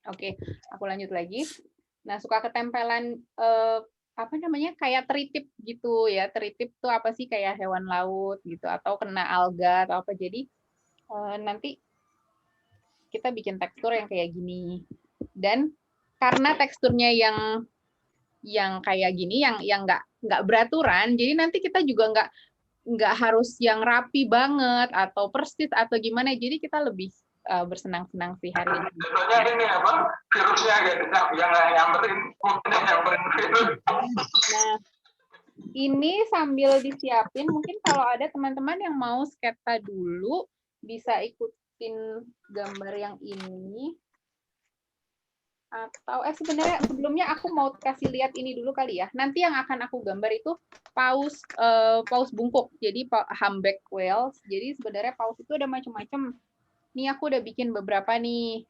Oke, aku lanjut lagi. Nah, suka ketempelan apa namanya kayak teritip gitu ya. Teritip tuh apa sih kayak hewan laut gitu atau kena alga atau apa. Jadi nanti kita bikin tekstur yang kayak gini. Dan karena teksturnya yang kayak gini, yang nggak beraturan, jadi nanti kita juga nggak harus yang rapi banget atau persis atau gimana. Jadi kita lebih bersenang-senang sih hari ini. Contohnya ini apa? Virusnya yang nyamperin virus. Nah, ini sambil disiapin, mungkin kalau ada teman-teman yang mau sketsa dulu, bisa ikutin gambar yang ini. Atau sebenarnya sebelumnya aku mau kasih lihat ini dulu kali ya. Nanti yang akan aku gambar itu paus bungkuk. Jadi humpback whales. Jadi sebenarnya paus itu ada macam-macam. Nih aku udah bikin beberapa nih.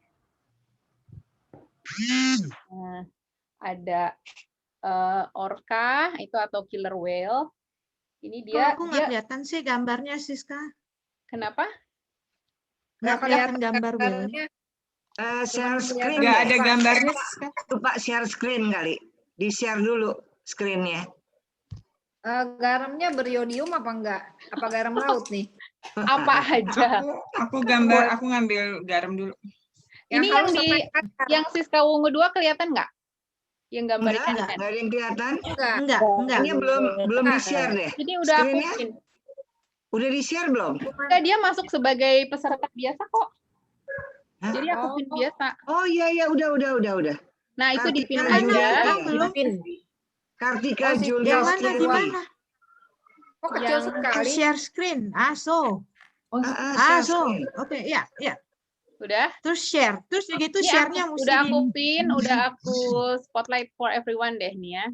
Nah, ada orca itu atau killer whale. Ini dia. Kok aku nggak kelihatan sih gambarnya, Siska? Kenapa? Nggak kelihatan gambar whale-nya. Share screen. Nggak ada gambarnya, Siska. Lupa share screen kali. Di-share dulu screen-nya. Garamnya beriodium apa enggak? Apa garam laut nih? Apa aja. Aku ngambil garam dulu. Ini yang Siska Wungu 2 kelihatan nggak? Yang gambar ikan. Enggak ada yang kelihatan. Enggak. Ini belum di-share deh. Jadi udah aku Screen-nya pin. udah di-share belum? Enggak, dia masuk sebagai peserta biasa kok. Hah? Jadi aku pin biasa. Oh iya udah. Nah, itu dipin Kartika aja. Belum. Kartika Oh, Julia Yang mana? Di Setiawi. mana? Oh, kecil Yang sekali. Share screen. So. Share So. screen. Oke, ya. Udah? Terus share. Terus begitu Ini share-nya mesti udah aku pin, udah aku spotlight for everyone deh nih ya.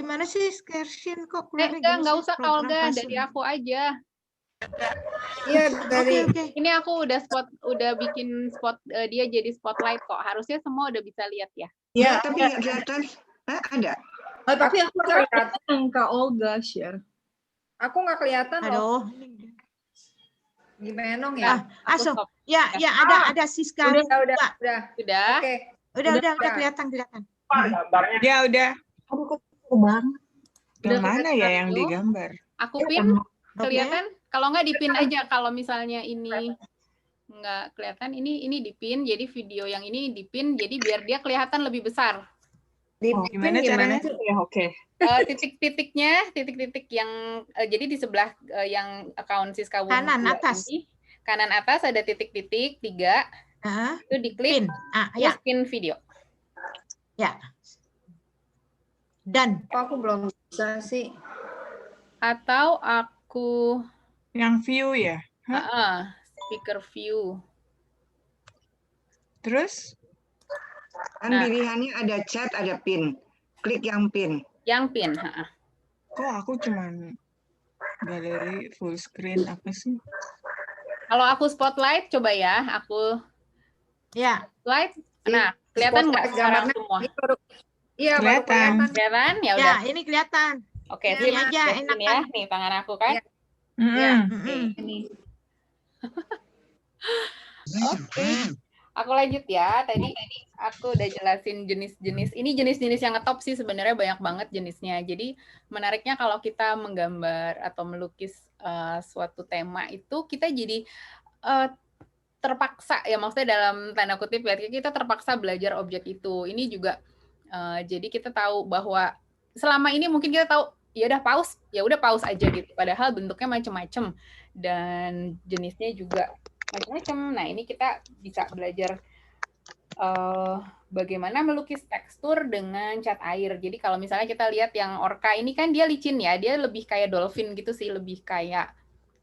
gimana sih share screen kok keluarnya Enggak gini usah sih, program Olga, password. dari aku aja. Iya, dari Oke. Ini aku udah bikin dia jadi spotlight kok. Harusnya semua udah bisa lihat ya. Ya, tapi nggak kelihatan. Ada. Tapi aku nggak kelihatan Kak Olga share. aku nggak kelihatan loh. Aduh. Gimana ya? So. Stop. Ya, ada Siska. Udah. Udah. Oke. Udah kelihatan. Gambarnya Ya udah. Aduh, kok banget. Yang mana ya yang Itu. digambar? Aku pin, Oke. kelihatan? Kalau nggak dipin aja. Kalau misalnya ini nggak kelihatan, ini dipin. Jadi video yang ini dipin, jadi biar dia kelihatan lebih besar. Gimana caranya? Ya, oke. Titik-titik yang jadi di sebelah yang account Siska Wungu Kanan 2 atas. ini, kanan atas ada titik-titik 3, itu diklik, Pin. terus pin video. Ya. Dan Kok aku belum bisa sih? Atau aku Yang view ya? speaker view. Terus? Kan pilihannya ada chat, ada pin. Klik yang pin. Yang pin. Kok aku cuman galeri full screen apa sih? Kalau aku spotlight, coba ya. Aku ya, spotlight. Nah, kelihatan nggak sekarang Gambarnya semua? Iya, baru Kelihatan. kelihatan. Kelihatan? Ya ya udah. ini kelihatan. Oke, Ya, sip. aja, Udah enak pin ya. kan? Nih tangan aku kan. Ya. Oke. Ini. Oke. Aku lanjut ya. Tadi aku udah jelasin jenis-jenis. Ini jenis-jenis yang ngetop sih sebenarnya banyak banget jenisnya. Jadi menariknya kalau kita menggambar atau melukis suatu tema itu kita jadi terpaksa ya, maksudnya dalam tanda kutip ya, kita terpaksa belajar objek itu. Ini juga jadi kita tahu bahwa selama ini mungkin kita tahu ya udah paus aja gitu. Padahal bentuknya macam-macam dan jenisnya juga macam-macam. Nah, ini kita bisa belajar bagaimana melukis tekstur dengan cat air. Jadi kalau misalnya kita lihat yang orca ini kan dia licin ya, dia lebih kayak dolphin gitu sih, lebih kayak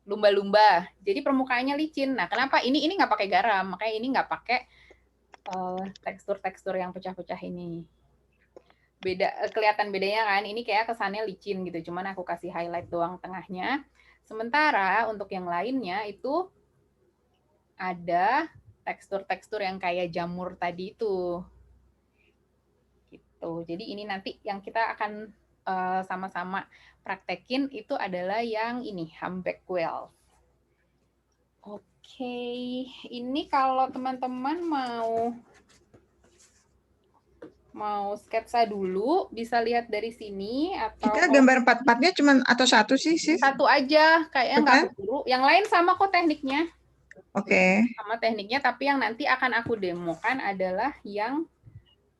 lumba-lumba. Jadi permukaannya licin. Nah, kenapa ini nggak pakai garam? Makanya ini nggak pakai tekstur-tekstur yang pecah-pecah ini. Kelihatan bedanya kan? Ini kayak kesannya licin gitu. Cuman aku kasih highlight doang tengahnya. Sementara untuk yang lainnya itu ada tekstur-tekstur yang kayak jamur tadi itu. Gitu. Jadi ini nanti yang kita akan sama-sama praktekin itu adalah yang ini, humpback whale. Oke, ini kalau teman-teman mau sketsa dulu, bisa lihat dari sini atau Kita gambar 4-4-nya cuma atau satu sih, Sis? satu aja, kayaknya nggak perlu. Yang lain sama kok tekniknya. Oke. Sama tekniknya, tapi yang nanti akan aku demokan adalah yang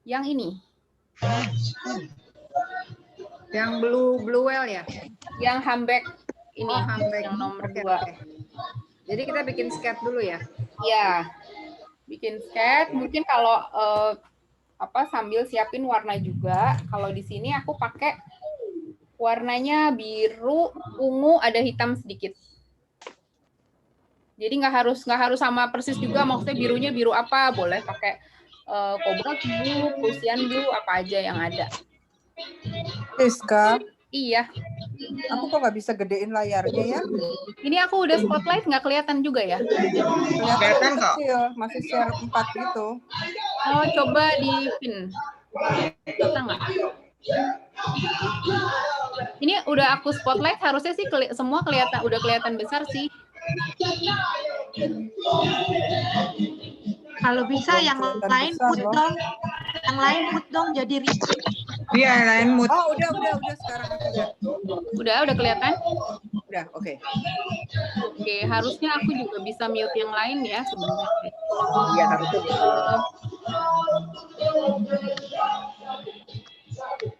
ini. Yang blue whale ya? Yang Hamburg ini, Oh, Hamburg. yang nomor Oke, 2. oke. Jadi kita bikin sketch dulu ya? Iya, bikin sketch. Mungkin kalau sambil siapin warna juga. Kalau di sini aku pakai warnanya biru, ungu, ada hitam sedikit. Jadi nggak harus sama persis juga. Maksudnya birunya biru apa? Boleh pakai cobalt blue, Prussian blue, apa aja yang ada. Siska, Iya. aku kok nggak bisa gedein layarnya ya? Ini aku udah spotlight, nggak kelihatan juga ya? Kelihatan kok. Kecil, masih share 4 gitu. Oh, coba di pin. Bisa nggak? Ini udah aku spotlight, harusnya sih semua udah kelihatan besar sih. Kalau bisa yang lain put dong. Yang lain put dong jadi repeat. Iya, lain mood. Oh, udah sekarang aku udah. Udah kelihatan? Udah, oke. Oke, harusnya aku juga bisa mute yang lain ya sebentar. Iya, harusnya.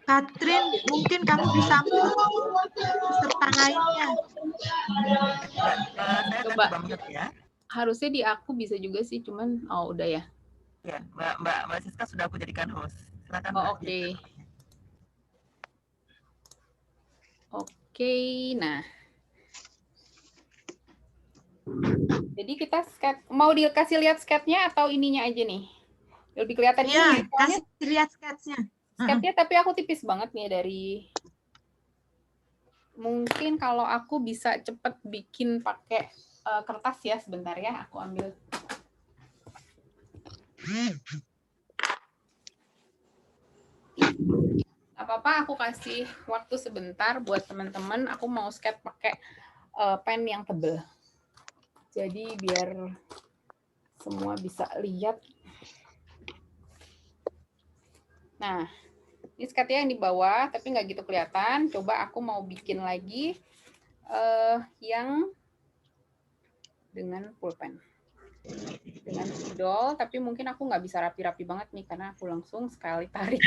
Katrin, mungkin kamu bisa serta lainnya. Coba. Harusnya di aku bisa juga sih, cuman udah ya. Ya, Mbak Siska sudah aku jadikan host. Silakan. Oh, oke. Oke, nah. Jadi kita mau dikasih lihat sketnya atau ininya aja nih? Lebih kelihatan Iya, ini. kasih lihat sketchnya. Sketnya tapi aku tipis banget nih dari. Mungkin kalau aku bisa cepet bikin pakai kertas ya, sebentar ya, aku ambil. Apa-apa, aku kasih waktu sebentar buat teman-teman. Aku mau sketch pakai pen yang tebal. Jadi biar semua bisa lihat. Nah, ini sketchnya yang di bawah, tapi nggak gitu kelihatan. Coba aku mau bikin lagi yang dengan pulpen. Dengan spidol, tapi mungkin aku nggak bisa rapi-rapi banget nih, karena aku langsung sekali tarik.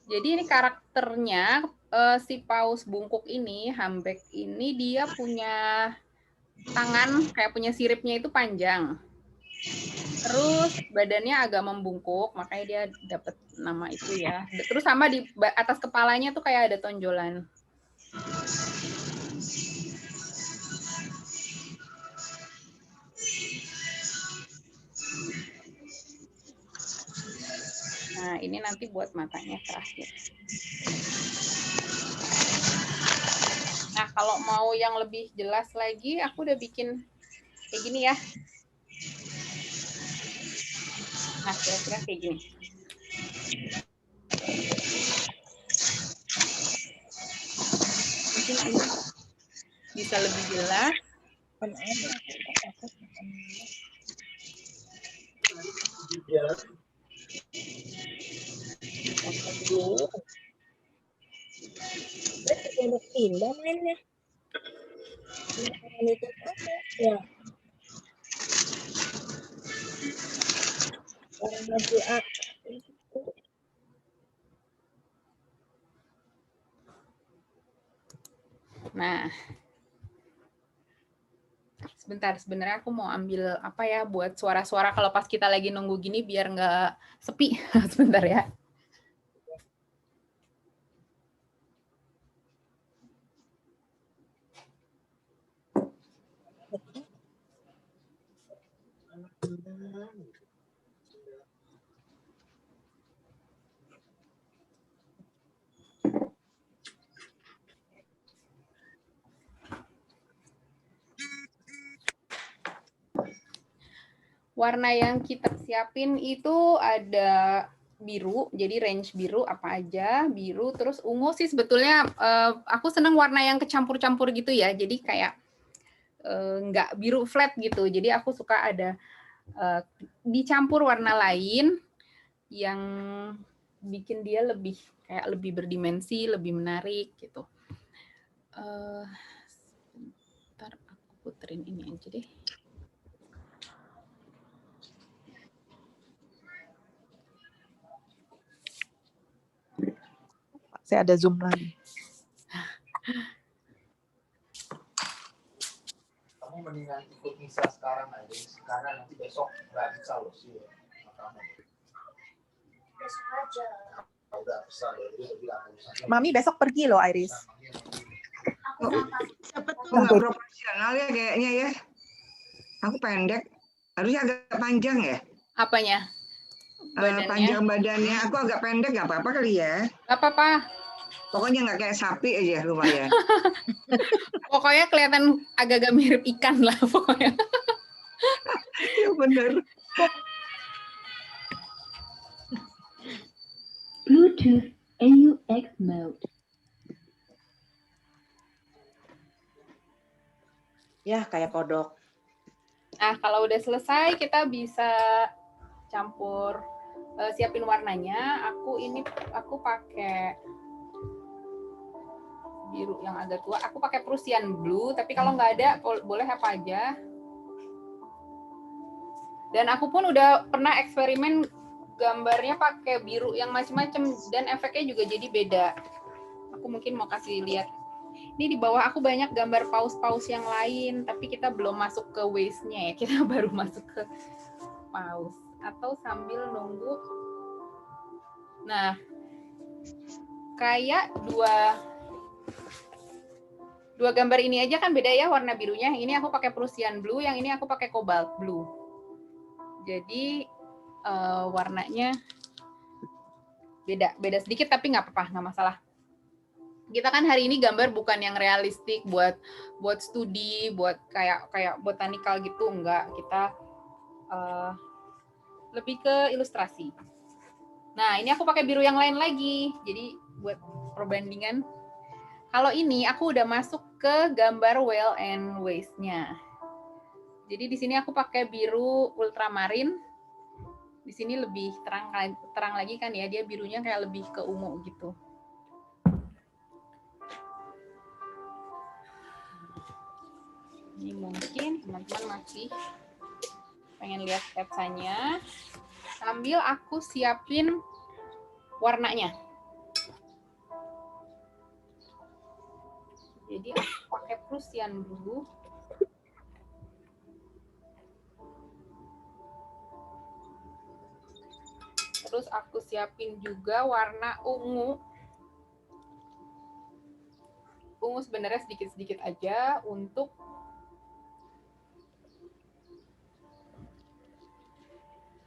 Jadi ini karakternya, si paus bungkuk ini, Hamburg ini, dia punya tangan, kayak punya siripnya itu panjang. Terus badannya agak membungkuk, makanya dia dapat nama itu ya. Terus sama di atas kepalanya tuh kayak ada tonjolan. Nah, ini nanti buat matanya terakhir. Nah, kalau mau yang lebih jelas lagi, aku udah bikin kayak gini ya. Nah, kira-kira kayak gini. Mungkin ini bisa lebih jelas. Untuk pindah mainnya. Ya. Nah, sebenarnya aku mau ambil apa ya buat suara-suara kalau pas kita lagi nunggu gini biar nggak sepi. Sebentar ya. Warna yang kita siapin itu ada biru, jadi range biru apa aja, biru, terus ungu sih sebetulnya aku seneng warna yang kecampur-campur gitu ya, jadi kayak nggak biru flat gitu, jadi aku suka ada dicampur warna lain yang bikin dia lebih kayak lebih berdimensi, lebih menarik gitu. Sebentar aku puterin ini aja deh. Saya ada Zoom lagi. Kamu mendingan ikut misa sekarang Iris, karena nanti besok nggak bisa loh sih. Besok aja. Udah pesan ya, dia bilang Mami besok pergi loh Iris. Nggak proporsional ya kayaknya ya. Aku pendek, harusnya agak panjang ya. Apanya? Badannya? Panjang badannya, aku agak pendek nggak apa-apa kali ya. Nggak apa-apa. Pokoknya nggak kayak sapi aja lumayan. Pokoknya kelihatan agak-agak mirip ikan lah pokoknya. Ya benar. Bluetooth AUX mode. Ya, kayak kodok. Nah, kalau udah selesai kita bisa campur, siapin warnanya. Aku pakai biru yang agak tua. Aku pakai Prussian blue, tapi kalau nggak ada boleh apa aja. Dan aku pun udah pernah eksperimen gambarnya pakai biru yang macam-macam dan efeknya juga jadi beda. Aku mungkin mau kasih lihat. Ini di bawah aku banyak gambar paus-paus yang lain, tapi kita belum masuk ke waist-nya ya. Kita baru masuk ke paus. Atau sambil nunggu. Nah, kayak dua gambar ini aja kan beda ya warna birunya. Ini aku pakai Prussian blue, yang ini aku pakai cobalt blue. Jadi warnanya beda sedikit tapi nggak apa-apa, nggak masalah. Kita kan hari ini gambar bukan yang realistik buat studi, buat kayak botanikal gitu, enggak. Kita lebih ke ilustrasi. Nah, ini aku pakai biru yang lain lagi. Jadi buat perbandingan. Kalau ini aku udah masuk ke gambar well and waist-nya. Jadi di sini aku pakai biru ultramarin. Di sini lebih terang lagi kan ya, dia birunya kayak lebih ke ungu gitu. Ini mungkin teman-teman masih pengen lihat sketsanya. Sambil aku siapin warnanya. Jadi aku pakai Prussian blue. Terus aku siapin juga warna ungu. Ungu sebenarnya sedikit-sedikit aja untuk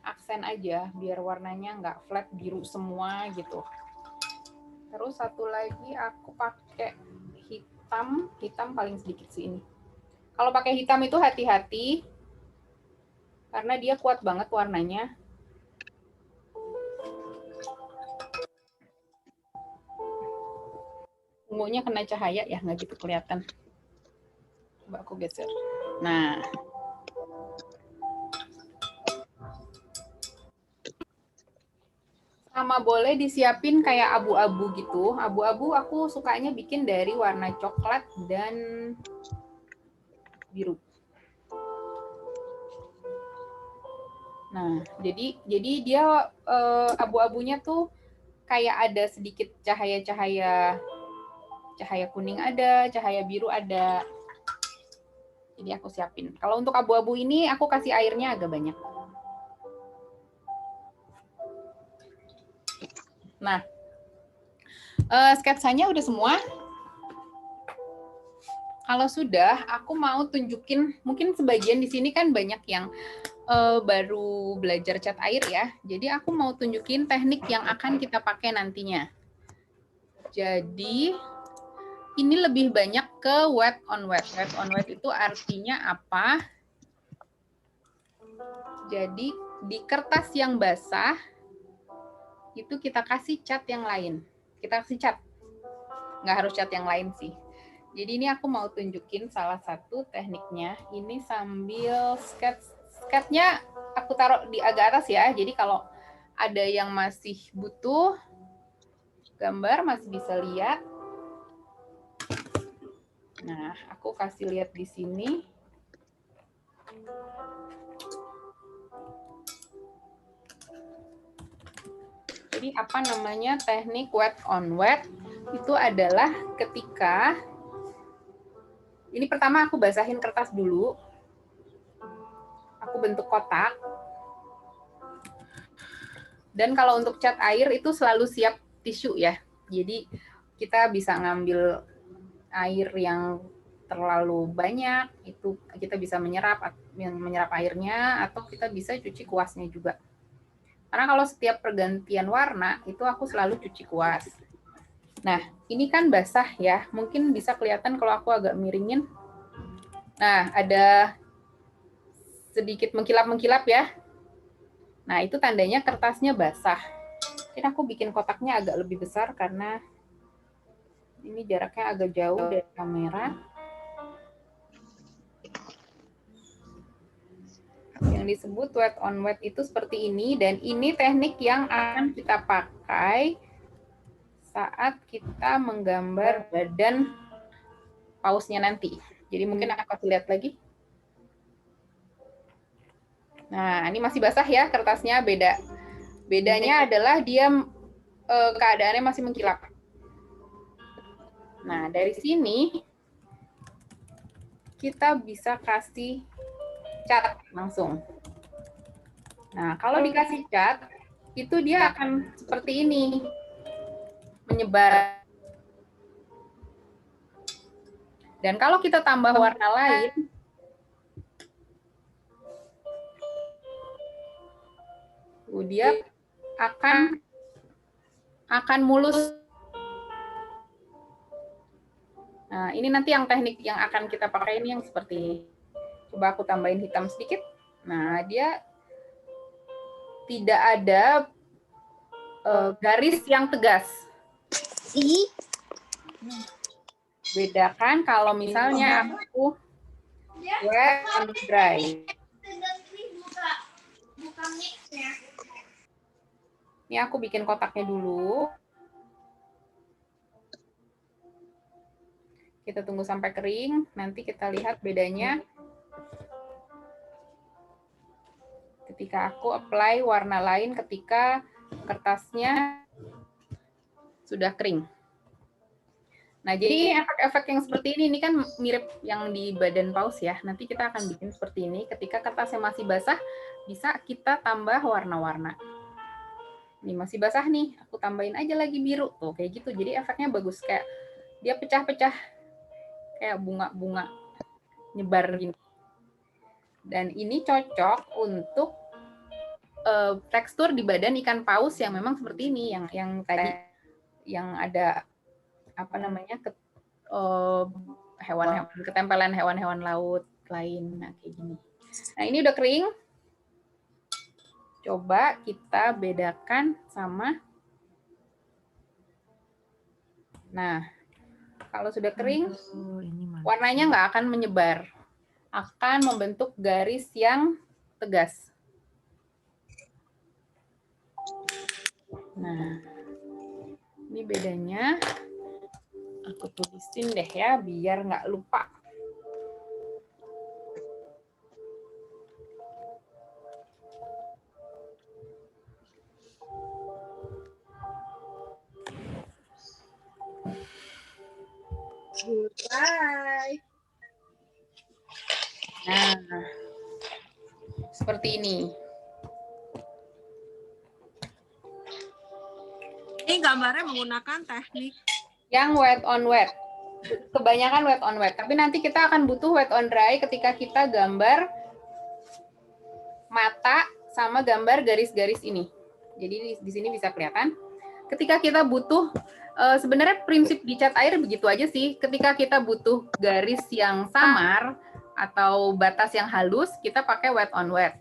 aksen aja, biar warnanya nggak flat biru semua gitu. Terus satu lagi aku pakai hitam paling sedikit sih ini. Kalau pakai hitam itu hati-hati, karena dia kuat banget warnanya. Ungunya kena cahaya ya, nggak gitu kelihatan. Coba aku geser. Nah. Sama boleh disiapin kayak abu-abu gitu. Abu-abu aku sukanya bikin dari warna coklat dan biru. Nah, jadi dia abu-abunya tuh kayak ada sedikit cahaya kuning ada, cahaya biru ada. Jadi aku siapin. Kalau untuk abu-abu ini aku kasih airnya agak banyak. Nah, sketsanya udah semua. Kalau sudah, aku mau tunjukin, mungkin sebagian di sini kan banyak yang baru belajar cat air ya. Jadi aku mau tunjukin teknik yang akan kita pakai nantinya. Jadi ini lebih banyak ke wet on wet. Wet on wet itu artinya apa? Jadi di kertas yang basah, itu kita kasih cat yang lain. Kita kasih cat. Nggak harus cat yang lain sih. Jadi ini aku mau tunjukin salah satu tekniknya. Ini sambil sketch-nya aku taruh di agak atas ya. Jadi kalau ada yang masih butuh gambar masih bisa lihat. Nah, aku kasih lihat di sini. Jadi apa namanya teknik wet on wet? Itu adalah ketika ini pertama aku basahin kertas dulu. Aku bentuk kotak. Dan kalau untuk cat air itu selalu siap tisu ya. Jadi kita bisa ngambil air yang terlalu banyak, itu kita bisa menyerap airnya, atau kita bisa cuci kuasnya juga. Karena kalau setiap pergantian warna, itu aku selalu cuci kuas. Nah, ini kan basah ya. Mungkin bisa kelihatan kalau aku agak miringin. Nah, ada sedikit mengkilap-mengkilap ya. Nah, itu tandanya kertasnya basah. Mungkin aku bikin kotaknya agak lebih besar karena ini jaraknya agak jauh dari kamera. Yang disebut wet on wet itu seperti ini, dan ini teknik yang akan kita pakai saat kita menggambar badan pausnya nanti. Jadi mungkin akan kasih lihat lagi. Nah, ini masih basah ya kertasnya. Bedanya adalah dia keadaannya masih mengkilap. Nah, dari sini kita bisa kasih cat langsung. Nah, kalau dikasih cat, itu dia akan seperti ini. Menyebar. Dan kalau kita tambah warna lain, dia akan mulus. Nah, ini nanti yang teknik yang akan kita pakai ini yang seperti ini. Coba aku tambahin hitam sedikit. Nah, dia tidak ada garis yang tegas. Bedakan kalau misalnya aku wet and dry. Ini aku bikin kotaknya dulu. Kita tunggu sampai kering, nanti kita lihat bedanya. Ketika aku apply warna lain ketika kertasnya sudah kering. Nah, jadi efek-efek yang seperti ini kan mirip yang di badan paus ya. Nanti kita akan bikin seperti ini. Ketika kertasnya masih basah, bisa kita tambah warna-warna. Ini masih basah nih, aku tambahin aja lagi biru. Tuh, kayak gitu. Jadi efeknya bagus. Kayak dia pecah-pecah. Kayak bunga-bunga nyebar gini. Dan ini cocok untuk tekstur di badan ikan paus yang memang seperti ini. Yang tadi, yang ada apa namanya hewan-hewan, ketempelan hewan-hewan laut lain. Nah, kayak gini. Nah, ini udah kering. Coba kita bedakan sama. Nah, kalau sudah kering, warnanya nggak akan menyebar. Akan membentuk garis yang tegas. Nah, ini bedanya. Aku tulisin deh ya, biar nggak lupa. Goodbye. Nah, seperti ini. Ini gambarnya menggunakan teknik Yang wet on wet. Kebanyakan wet on wet. Tapi nanti kita akan butuh wet on dry ketika kita gambar mata sama gambar garis-garis ini. Jadi di sini bisa kelihatan. Ketika kita butuh, sebenarnya prinsip di cat air begitu aja sih. Ketika kita butuh garis yang samar atau batas yang halus, kita pakai wet on wet.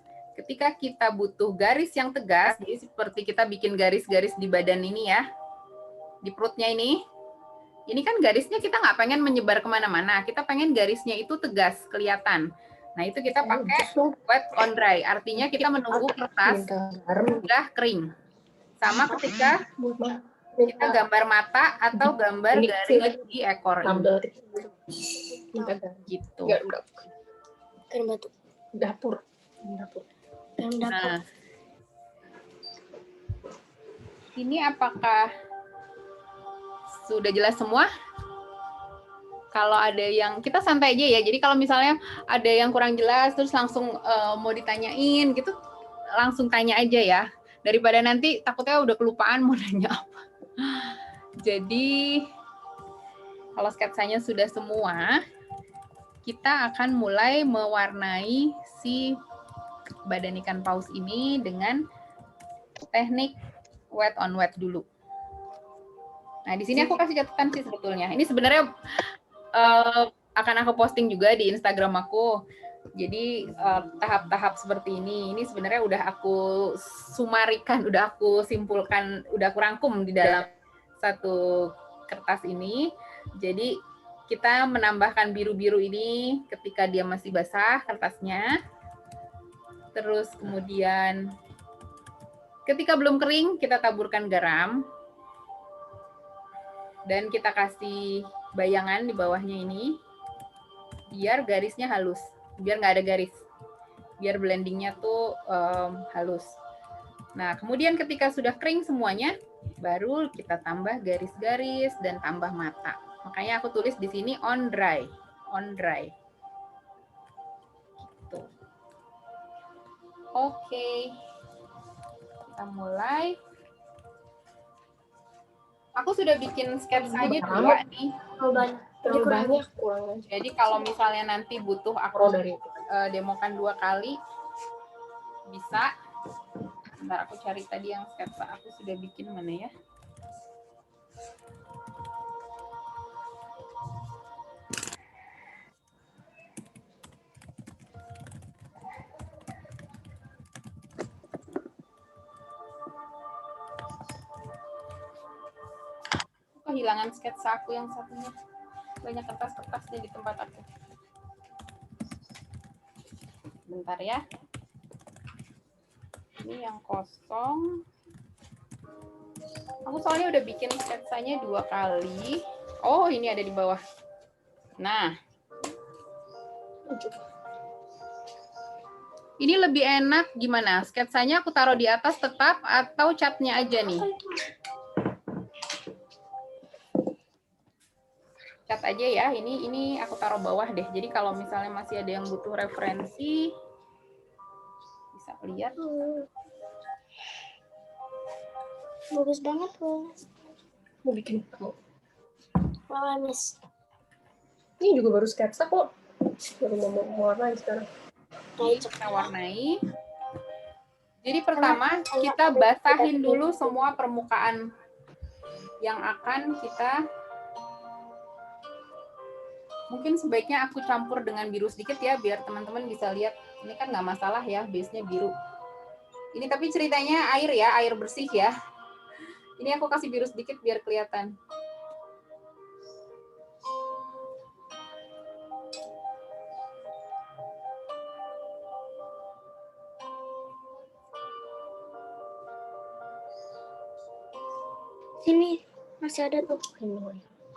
ketika kita butuh garis yang tegas, jadi seperti kita bikin garis-garis di badan ini ya, di perutnya ini kan garisnya kita nggak pengen menyebar kemana-mana, kita pengen garisnya itu tegas, kelihatan. Nah, itu kita pakai wet on dry, artinya kita menunggu kertas sudah kering. Sama ketika kita gambar mata atau gambar garis di ekor ini. Gitu. Dapur. Nah, ini apakah sudah jelas semua? Kalau ada yang, kita santai aja ya. Jadi kalau misalnya ada yang kurang jelas, terus langsung mau ditanyain gitu, langsung tanya aja ya. Daripada nanti takutnya udah kelupaan mau nanya apa. Jadi kalau sketsanya sudah semua, kita akan mulai mewarnai si badan ikan paus ini dengan teknik wet on wet dulu. Nah, di sini aku kasih catatan sih sebetulnya. Ini sebenarnya akan aku posting juga di Instagram aku. Jadi tahap-tahap seperti ini sebenarnya udah aku sumarikan, udah aku simpulkan, udah aku rangkum di dalam satu kertas ini. Jadi kita menambahkan biru-biru ini ketika dia masih basah kertasnya. Terus kemudian ketika belum kering kita taburkan garam. Dan kita kasih bayangan di bawahnya ini biar garisnya halus. Biar nggak ada garis, biar blendingnya tuh halus. Nah, kemudian ketika sudah kering semuanya, baru kita tambah garis-garis dan tambah mata. Makanya aku tulis di sini on dry, gitu. Oke, kita mulai. Aku sudah bikin sketsanya 2 nih. Terlalu banyak. Jadi kalau misalnya nanti butuh aku demokan 2 kali, bisa. Bentar aku cari tadi yang sketsa aku sudah bikin mana ya. Kehilangan sketsa aku yang satunya. Banyak kertas-kertasnya di tempat aku. Bentar ya. Ini yang kosong. Aku soalnya udah bikin sketsanya 2 kali. Oh, ini ada di bawah. Nah. Ini lebih enak gimana? Sketsanya aku taruh di atas tetap atau catnya aja nih? Cat aja ya, ini aku taruh bawah deh. Jadi kalau misalnya masih ada yang butuh referensi, bisa lihat. Bagus banget loh. Mau bikin kok. Wah, Miss. Ini juga baru sketsa kok. Baru mau warnai sekarang. Kita warnai. Jadi pertama kita basahin dulu semua permukaan yang akan kita. Mungkin sebaiknya aku campur dengan biru sedikit ya, biar teman-teman bisa lihat. Ini kan nggak masalah ya, base-nya biru. Ini tapi ceritanya air ya, air bersih ya. Ini aku kasih biru sedikit biar kelihatan. Sini, masih ada tuh.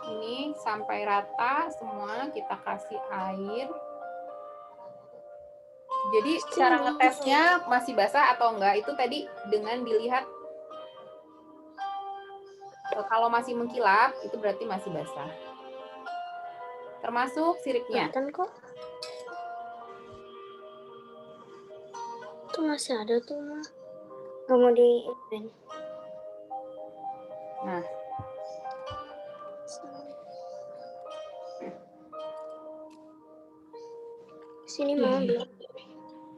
Ini sampai rata semua, kita kasih air. Jadi cara ngetesnya masih basah atau enggak itu tadi dengan dilihat. Kalau masih mengkilap itu berarti masih basah. Termasuk siripnya. Kelihatan kok. Tuh masih ada tuh, Ma. Gak mau di. Nah. Sini mau belum?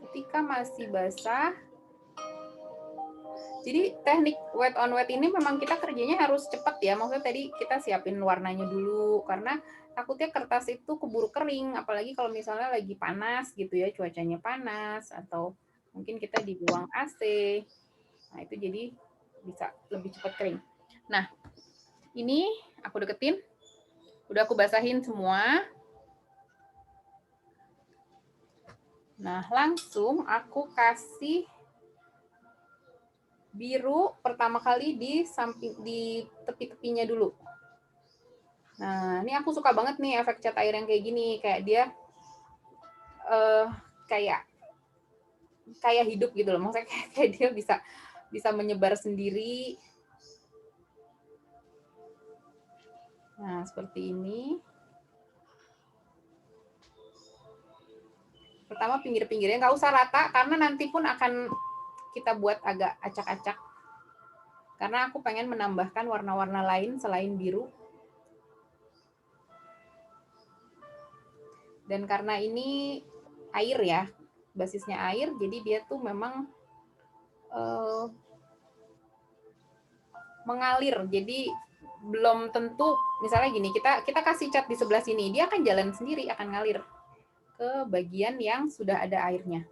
Ketika masih basah, jadi teknik wet on wet ini memang kita kerjanya harus cepat ya. Maksudnya tadi kita siapin warnanya dulu karena takutnya kertas itu keburu kering, apalagi kalau misalnya lagi panas gitu ya, cuacanya panas atau Mungkin kita di ruang AC. Nah, itu jadi bisa lebih cepat kering. Nah, ini aku deketin. Udah aku basahin semua. Nah, langsung aku kasih biru pertama kali di samping, di tepi-tepinya dulu. Nah, ini aku suka banget nih efek cat air yang kayak gini, kayak dia kayak hidup gitu loh. Maksudnya kayak dia bisa menyebar sendiri. Nah, seperti ini. Pertama pinggir-pinggirnya nggak usah rata karena nanti pun akan kita buat agak acak-acak. Karena aku pengen menambahkan warna-warna lain selain biru. Dan karena ini air ya, basisnya air, jadi dia tuh memang mengalir. Jadi belum tentu, misalnya gini, kita kasih cat di sebelah sini, dia akan jalan sendiri, akan ngalir ke bagian yang sudah ada airnya.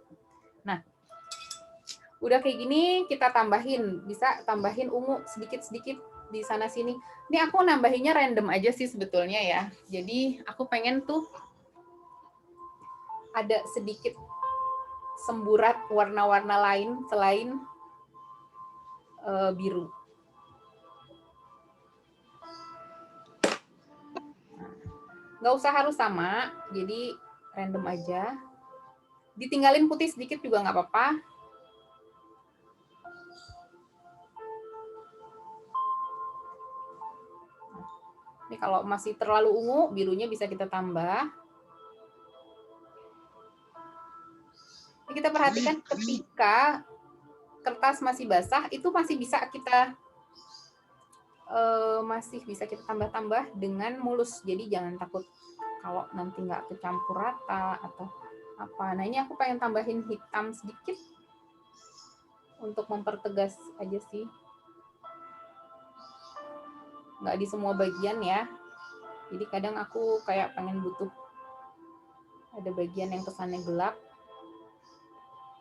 Nah, udah kayak gini kita tambahin, bisa tambahin ungu sedikit-sedikit di sana sini. Ini aku nambahinnya random aja sih sebetulnya ya. Jadi aku pengen tuh ada sedikit semburat warna-warna lain selain biru. Nggak usah harus sama, jadi random aja. Ditinggalin putih sedikit juga nggak apa-apa. Ini kalau masih terlalu ungu, birunya bisa kita tambah. Ini kita perhatikan ketika kertas masih basah, itu masih bisa kita tambah-tambah dengan mulus. Jadi jangan takut kalau nanti nggak kecampur rata atau apa. Nah, ini aku pengen tambahin hitam sedikit untuk mempertegas aja sih. Nggak di semua bagian ya. Jadi kadang aku kayak pengen butuh ada bagian yang kesannya gelap.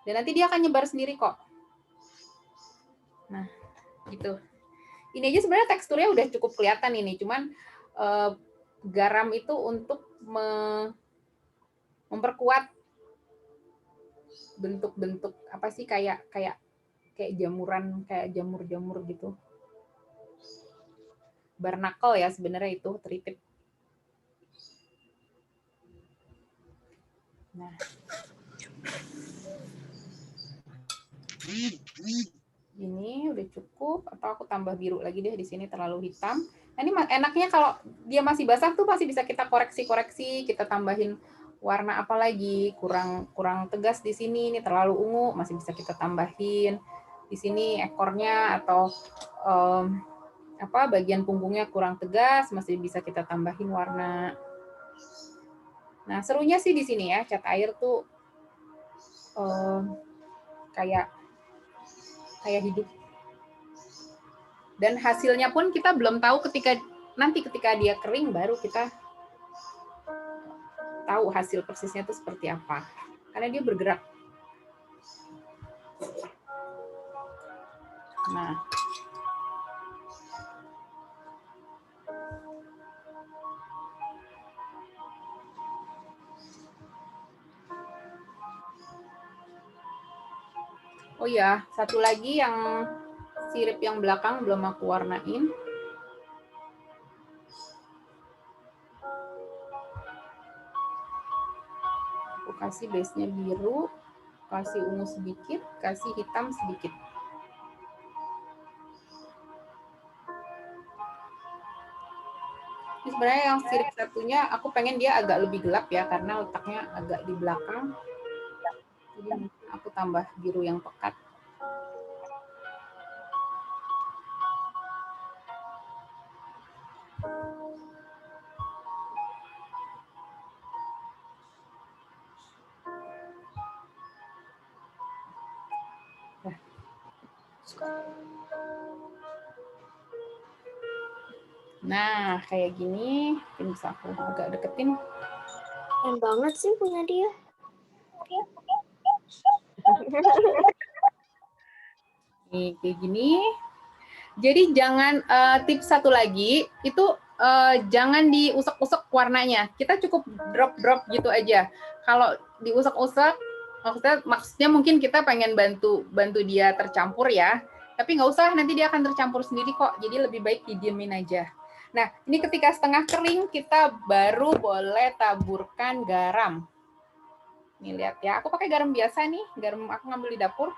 Dan nanti dia akan nyebar sendiri kok. Nah, gitu. Ini aja sebenarnya teksturnya udah cukup kelihatan ini. Cuman garam itu untuk memperkuat bentuk-bentuk apa sih kayak jamuran, kayak jamur-jamur gitu. Barnacle ya sebenarnya itu tritip. Nah. Ini udah cukup atau aku tambah biru lagi deh di sini terlalu hitam. Nah, ini enaknya kalau dia masih basah tuh masih bisa kita koreksi-koreksi, kita tambahin warna apa lagi, kurang tegas di sini, ini terlalu ungu, masih bisa kita tambahin. Di sini ekornya atau bagian punggungnya kurang tegas, masih bisa kita tambahin warna. Nah, serunya sih di sini ya, cat air tuh kayak hidup. Dan hasilnya pun kita belum tahu ketika dia kering baru kita tahu hasil persisnya itu seperti apa. Karena dia bergerak. Nah. Oh ya, satu lagi yang sirip yang belakang belum aku warnain. Aku kasih base-nya biru, kasih ungu sedikit, kasih hitam sedikit. Ini sebenarnya yang sirip satunya aku pengen dia agak lebih gelap ya, karena letaknya agak di belakang. Jadi aku tambah biru yang pekat. Nah, kayak gini, mungkin bisa aku agak deketin. Keren banget sih punya dia. Nih, kayak gini. Jadi jangan tips satu lagi itu jangan diusek-usek warnanya. Kita cukup drop gitu aja. Kalau diusek-usek, maksudnya mungkin kita pengen bantu dia tercampur ya. Tapi nggak usah, nanti dia akan tercampur sendiri kok. Jadi lebih baik didiemin aja. Nah, ini ketika setengah kering kita baru boleh taburkan garam. Nih lihat ya, aku pakai garam biasa nih, garam aku ngambil di dapur.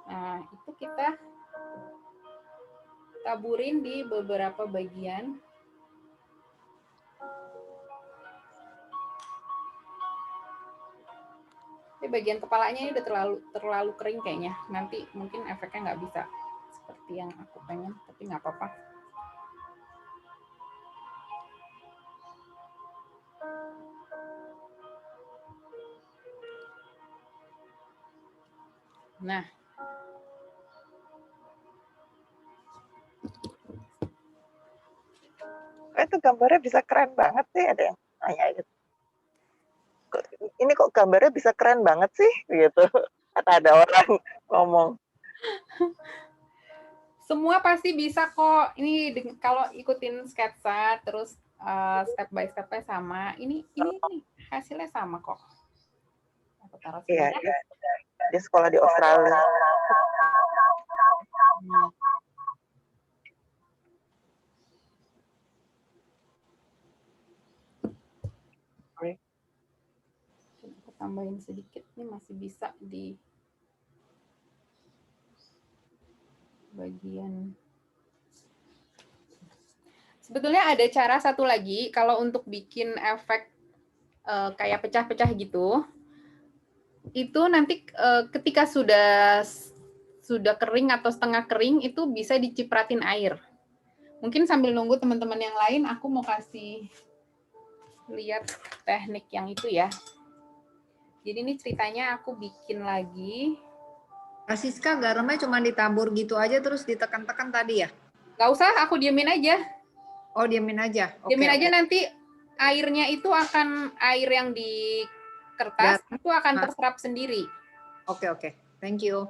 Nah, itu kita taburin di beberapa bagian. Ini bagian kepalanya ini udah terlalu kering kayaknya. Nanti mungkin efeknya nggak bisa seperti yang aku pengen, tapi nggak apa-apa. Nah, Itu gambarnya bisa keren banget sih, ada yang nanya gitu. Ini kok gambarnya bisa keren banget sih, gitu. Kata ada orang ngomong. Semua pasti bisa kok. Ini kalau ikutin sketsa terus step by step-nya sama. Ini hasilnya sama kok. Aku taruh sini. Iya, iya. Di sekolah di Australia. Aku tambahin sedikit. Ini masih bisa di bagian. Sebetulnya ada cara satu lagi kalau untuk bikin efek kayak pecah-pecah gitu. Itu nanti ketika sudah kering atau setengah kering itu bisa dicipratin air. Mungkin sambil nunggu teman-teman yang lain, aku mau kasih lihat teknik yang itu ya. Jadi ini ceritanya aku bikin lagi. Kak Siska, garamnya cuma ditabur gitu aja terus ditekan-tekan tadi ya? Nggak usah, aku diemin aja. Oh, diemin aja? Diemin aja, nanti airnya itu akan, air yang di kertas itu akan terserap sendiri. Oke. Thank you.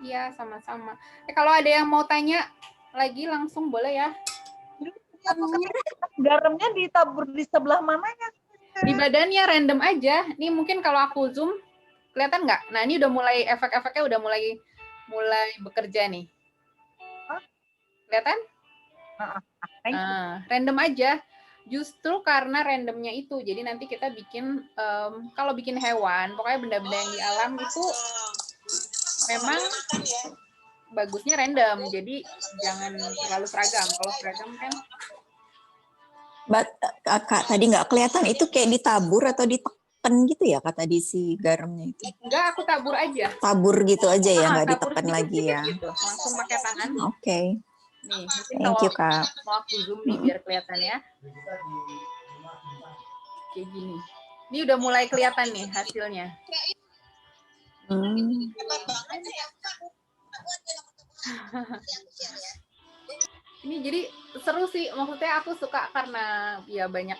Iya, sama-sama. Kalau ada yang mau tanya lagi langsung boleh ya. Garamnya ditabur di sebelah mananya? Di badannya random aja. Nih mungkin kalau aku zoom, kelihatan nggak? Nah ini udah mulai, efek-efeknya udah mulai bekerja nih. Kelihatan? Random aja. Justru karena randomnya itu, jadi nanti kita bikin, kalau bikin hewan, pokoknya benda-benda yang di alam itu memang bagusnya random, jadi jangan terlalu seragam. Kalau seragam kan. Kak, tadi nggak kelihatan itu kayak ditabur atau ditekan gitu ya kak tadi si garamnya itu? Enggak, aku tabur aja. Tabur gitu aja ya, nggak ditekan lagi ya? Gitu. Langsung pakai tangan. Oke. Nih, mungkin Thank you, Kak. mau aku zoom nih biar kelihatan ya. Kayak gini. Ini udah mulai kelihatan nih hasilnya. Ini jadi seru sih, maksudnya aku suka karena ya banyak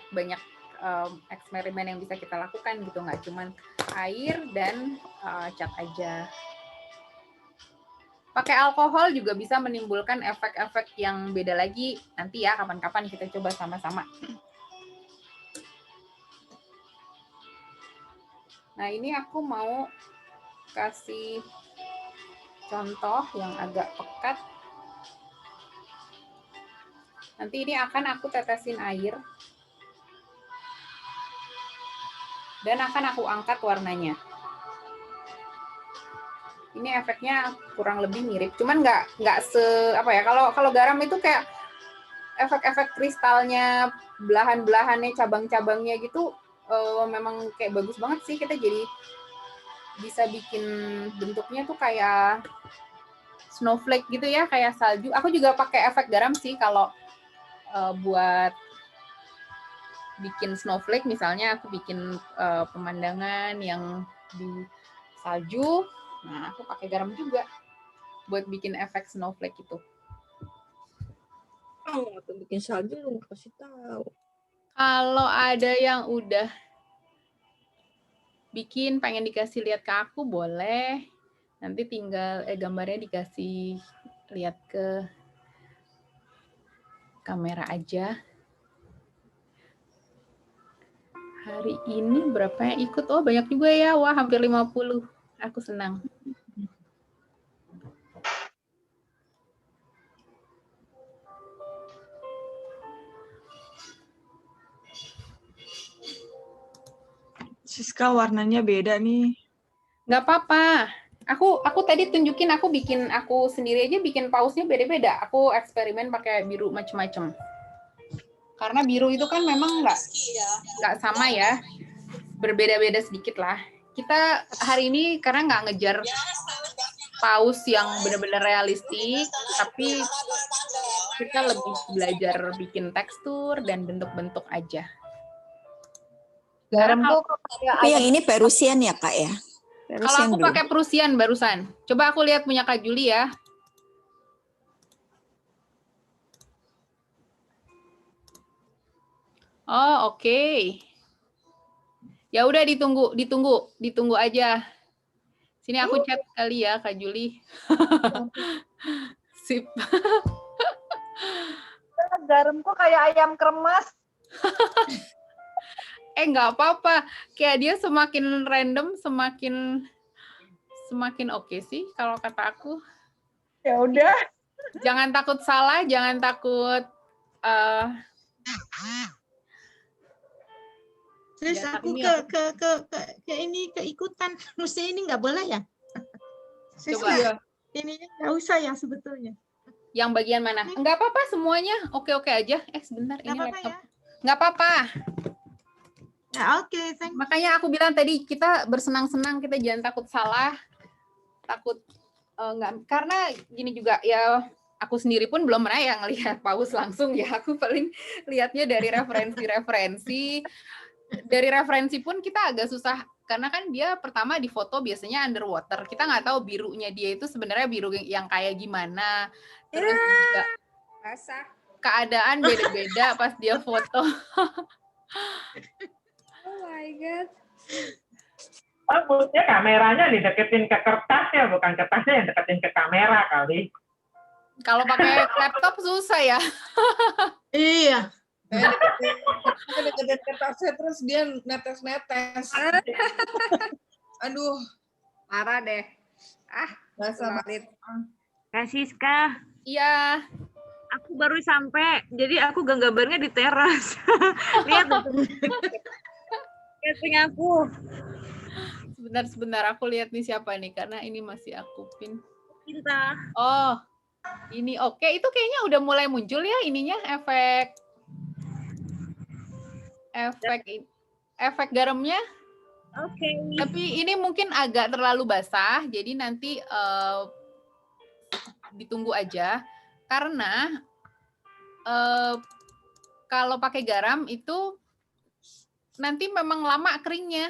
eksperimen yang bisa kita lakukan gitu, nggak cuman air dan cat aja. Pakai alkohol juga bisa menimbulkan efek-efek yang beda lagi. Nanti ya kapan-kapan kita coba sama-sama. Nah ini aku mau kasih contoh yang agak pekat. Nanti ini akan aku tetesin air. Dan akan aku angkat warnanya. Ini efeknya kurang lebih mirip, cuman nggak apa ya, kalau garam itu kayak efek-efek kristalnya, belahan-belahannya, cabang-cabangnya gitu memang kayak bagus banget sih. Kita jadi bisa bikin bentuknya tuh kayak snowflake gitu ya, kayak salju. Aku juga pakai efek garam sih kalau buat bikin snowflake, misalnya aku bikin pemandangan yang di salju. Nah, aku pakai garam juga buat bikin efek snowflake itu. Waktu bikin salju lu kasih tahu. Kalau ada yang udah bikin pengen dikasih lihat ke aku boleh. Nanti tinggal gambarnya dikasih lihat ke kamera aja. Hari ini berapa yang ikut? Oh, banyak juga ya. Wah, hampir 50. Aku senang. Siska warnanya beda nih. Nggak apa-apa. Aku tadi tunjukin aku sendiri aja bikin pausnya beda-beda. Aku eksperimen pakai biru macem-macem. Karena biru itu kan memang nggak sama ya. Berbeda-beda sedikit lah. Kita hari ini karena nggak ngejar paus yang benar-benar realistik, tapi kita lebih belajar bikin tekstur dan bentuk-bentuk aja. Garam tuh tapi yang ini Perusian ya Kak ya? Kalau aku pakai Prusian barusan. Coba aku lihat punya Kak Juli ya. Oh, oke. Ya udah ditunggu aja. Sini aku chat kali ya Kak Juli. Sip. Garamku kayak ayam kremes. Nggak apa-apa. Kayak dia semakin random, semakin oke sih kalau kata aku. Ya udah. Jangan takut salah, jangan takut. Terus aku ke ini keikutan. Mesti ini nggak boleh ya? Coba. Ininya nggak usah ya sebetulnya. Yang bagian mana? Nggak apa-apa semuanya. Oke-oke aja. Sebentar. Ini laptop. Nggak apa-apa. Ya, oke. Makanya aku bilang tadi kita bersenang-senang, kita jangan takut salah, takut nggak. Karena gini juga ya, aku sendiri pun belum pernah yang ngelihat paus langsung ya. Aku paling lihatnya dari referensi. Dari referensi pun kita agak susah karena kan dia pertama di foto biasanya underwater. Kita nggak tahu birunya dia itu sebenarnya biru yang kayak gimana. Terus juga keadaan beda-beda pas dia foto. Oh my god. Bagusnya kameranya dideketin ke kertasnya, bukan kertasnya yang deketin ke kamera kali. Kalau pakai laptop susah ya. Iya. Deketin kertasnya terus dia netes-netes. Aduh. Parah deh. Basah. Kak Siska. Iya. Aku baru sampai, jadi aku gambarnya di teras. Lihat punya aku. Sebentar, aku lihat nih siapa nih, karena ini masih aku pin. Cinta. Oh, ini oke. Itu kayaknya udah mulai muncul ya ininya, efek garamnya. Oke. Tapi ini mungkin agak terlalu basah, jadi nanti ditunggu aja. Karena kalau pakai garam itu nanti memang lama keringnya.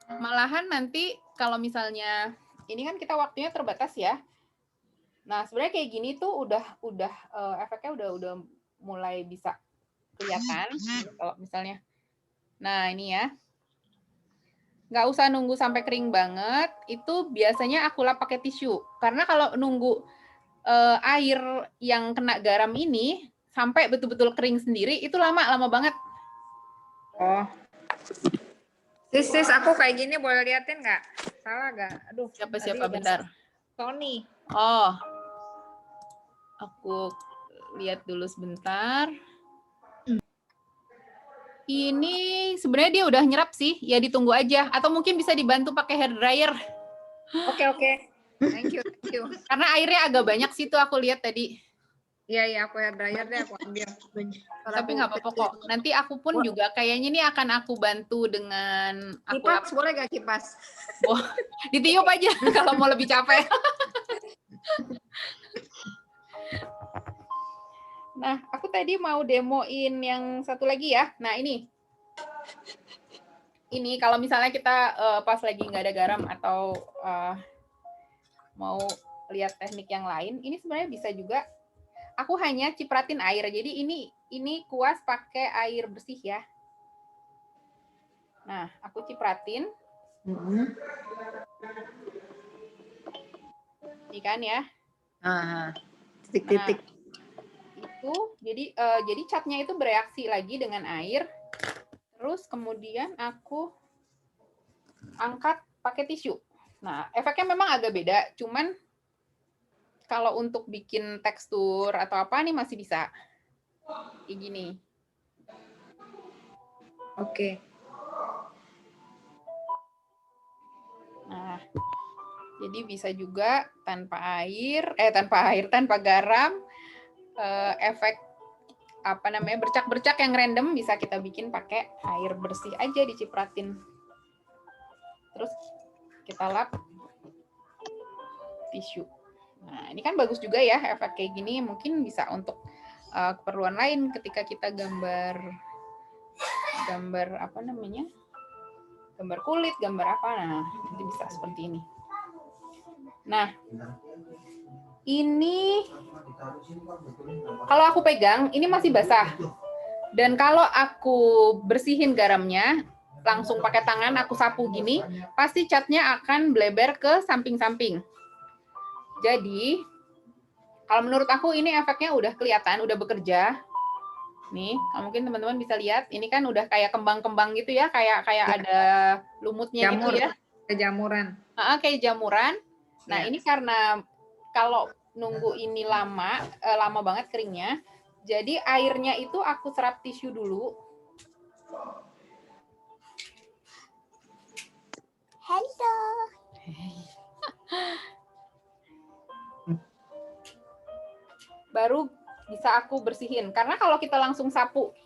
Malahan nanti kalau misalnya ini kan kita waktunya terbatas ya. Nah sebenarnya kayak gini tuh udah efeknya udah mulai bisa kelihatan. Kalau misalnya, nah ini ya. Nggak usah nunggu sampai kering banget. Itu biasanya aku lap pakai tisu. Karena kalau nunggu air yang kena garam ini sampai betul-betul kering sendiri itu lama banget. Oh. Sis, aku kayak gini boleh liatin nggak? Salah nggak? Aduh. Siapa bentar. Tony. Oh. Aku lihat dulu sebentar. Ini sebenarnya dia udah nyerap sih, ya ditunggu aja. Atau mungkin bisa dibantu pakai hair dryer. Oke. Thank you. Karena airnya agak banyak sih tuh aku lihat tadi. Iya, aku hair dryer deh, aku ambil. Tapi nggak apa-apa kok. Nanti aku pun juga kayaknya ini akan aku bantu dengan kipas. Boleh nggak kipas? Oh, ditiup aja kalau mau lebih capek. Nah, aku tadi mau demoin yang satu lagi ya. Nah, ini kalau misalnya kita pas lagi nggak ada garam atau mau lihat teknik yang lain, ini sebenarnya bisa juga. Aku hanya cipratin air. Jadi ini kuas pakai air bersih ya. Nah, aku cipratin. Ini kan ya. Titik-titik. Nah, itu jadi catnya itu bereaksi lagi dengan air. Terus kemudian aku angkat pakai tisu. Nah, efeknya memang agak beda, cuman kalau untuk bikin tekstur atau apa nih masih bisa. Kayak gini. Oke. Nah, jadi bisa juga tanpa garam, efek apa namanya bercak-bercak yang random bisa kita bikin pakai air bersih aja dicipratin. Terus kita lap tisu. Nah, ini kan bagus juga ya efek kayak gini, mungkin bisa untuk keperluan lain ketika kita gambar apa namanya? Gambar kulit, gambar apa. Nah, nanti bisa seperti ini. Nah, ini kalau aku pegang ini masih basah. Dan kalau aku bersihin garamnya, langsung pakai tangan aku sapu gini, pasti catnya akan bleber ke samping-samping. Jadi, kalau menurut aku ini efeknya udah kelihatan, udah bekerja. Nih, mungkin teman-teman bisa lihat, ini kan udah kayak kembang-kembang gitu ya, kayak ada lumutnya Jamur, gitu ya. Kayak jamuran. Kayak jamuran. Nah, ini karena kalau nunggu ini lama banget keringnya, jadi airnya itu aku serap tisu dulu. Halo. Baru bisa aku bersihin. Karena kalau kita langsung sapu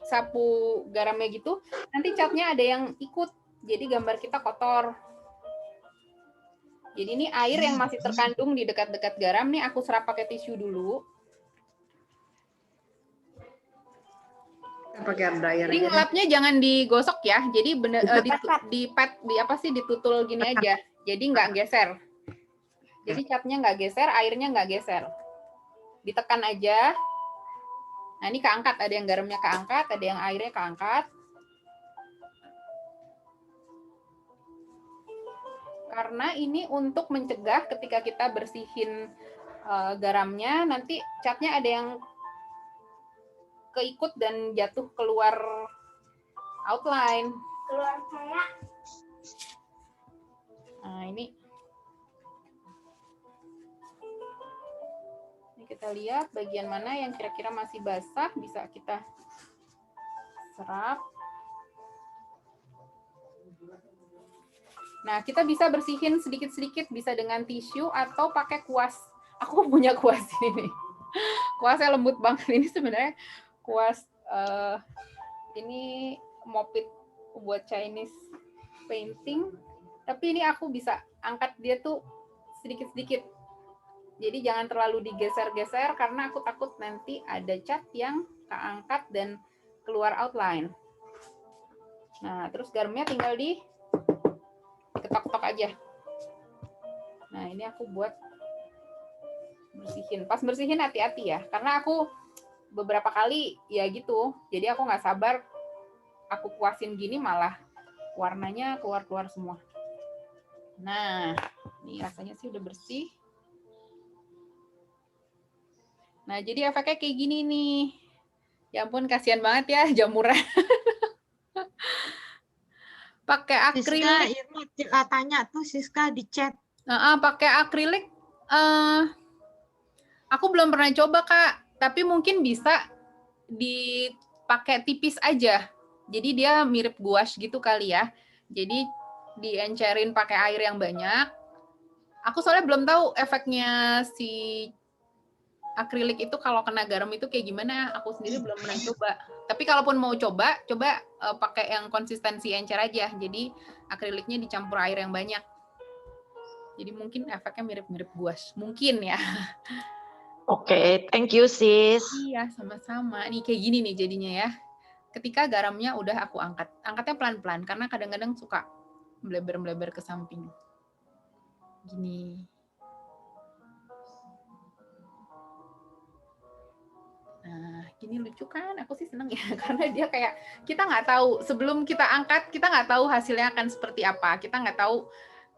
garamnya gitu, nanti catnya ada yang ikut. Jadi gambar kita kotor. Jadi ini air yang masih terkandung di dekat-dekat garam nih aku serap pakai tisu dulu. Pakai dryer. Jadi ngelapnya jangan digosok ya. Jadi bener ditutul gini aja. Jadi nggak geser. Jadi catnya nggak geser, airnya nggak geser. Ditekan aja. Nah, ini keangkat, ada yang garamnya keangkat, ada yang airnya keangkat. Karena ini untuk mencegah ketika kita bersihin garamnya, nanti catnya ada yang keikut dan jatuh keluar outline. Keluar kayak. Nah, ini kita lihat bagian mana yang kira-kira masih basah, bisa kita serap. Nah, kita bisa bersihin sedikit-sedikit, bisa dengan tisu atau pakai kuas. Aku punya kuas ini nih. Kuasnya lembut banget. Ini sebenarnya kuas, ini Mopit buat Chinese painting. Tapi ini aku bisa angkat dia tuh sedikit-sedikit. Jadi jangan terlalu digeser-geser karena aku takut nanti ada cat yang keangkat dan keluar outline. Nah, terus garamnya tinggal diketok-ketok aja. Nah, ini aku buat bersihin. Pas bersihin hati-hati ya, karena aku beberapa kali ya gitu. Jadi aku nggak sabar, aku kuasin gini malah warnanya keluar-keluar semua. Nah, ini rasanya sih udah bersih. Nah, jadi efeknya kayak gini nih. Ya ampun, kasihan banget ya jamuran. Pakai akrilik. Siska, tanya tuh Siska di chat. Pakai akrilik. Aku belum pernah coba, Kak. Tapi mungkin bisa dipakai tipis aja. Jadi dia mirip gouache gitu kali ya. Jadi diencerin pakai air yang banyak. Aku soalnya belum tahu efeknya si akrilik itu kalau kena garam itu kayak gimana, aku sendiri belum pernah coba. Tapi kalaupun mau coba pakai yang konsistensi encer aja. Jadi akriliknya dicampur air yang banyak. Jadi mungkin efeknya mirip-mirip gouache. Mungkin ya. Oke, thank you sis. Iya, sama-sama. Nih kayak gini nih jadinya ya. Ketika garamnya udah aku angkat. Angkatnya pelan-pelan karena kadang-kadang suka bleber-bleber ke samping. Gini. Nah, Ini lucu kan, aku sih seneng ya karena dia kayak kita nggak tahu sebelum kita angkat kita nggak tahu hasilnya akan seperti apa, kita nggak tahu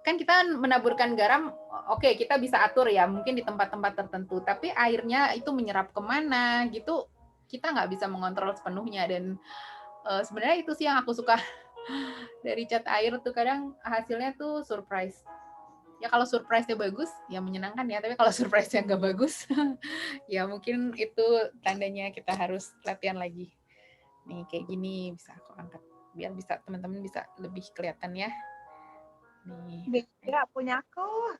kan kita menaburkan garam, oke kita bisa atur ya mungkin di tempat-tempat tertentu, tapi airnya itu menyerap kemana gitu kita nggak bisa mengontrol sepenuhnya dan sebenarnya itu sih yang aku suka dari cat air tuh kadang hasilnya tuh surprise. Ya kalau surprise-nya bagus, ya menyenangkan ya. Tapi kalau surprise-nya nggak bagus, ya mungkin itu tandanya kita harus latihan lagi. Nih kayak gini bisa aku angkat, biar bisa teman-teman bisa lebih kelihatan ya. Nih. Beda punya aku.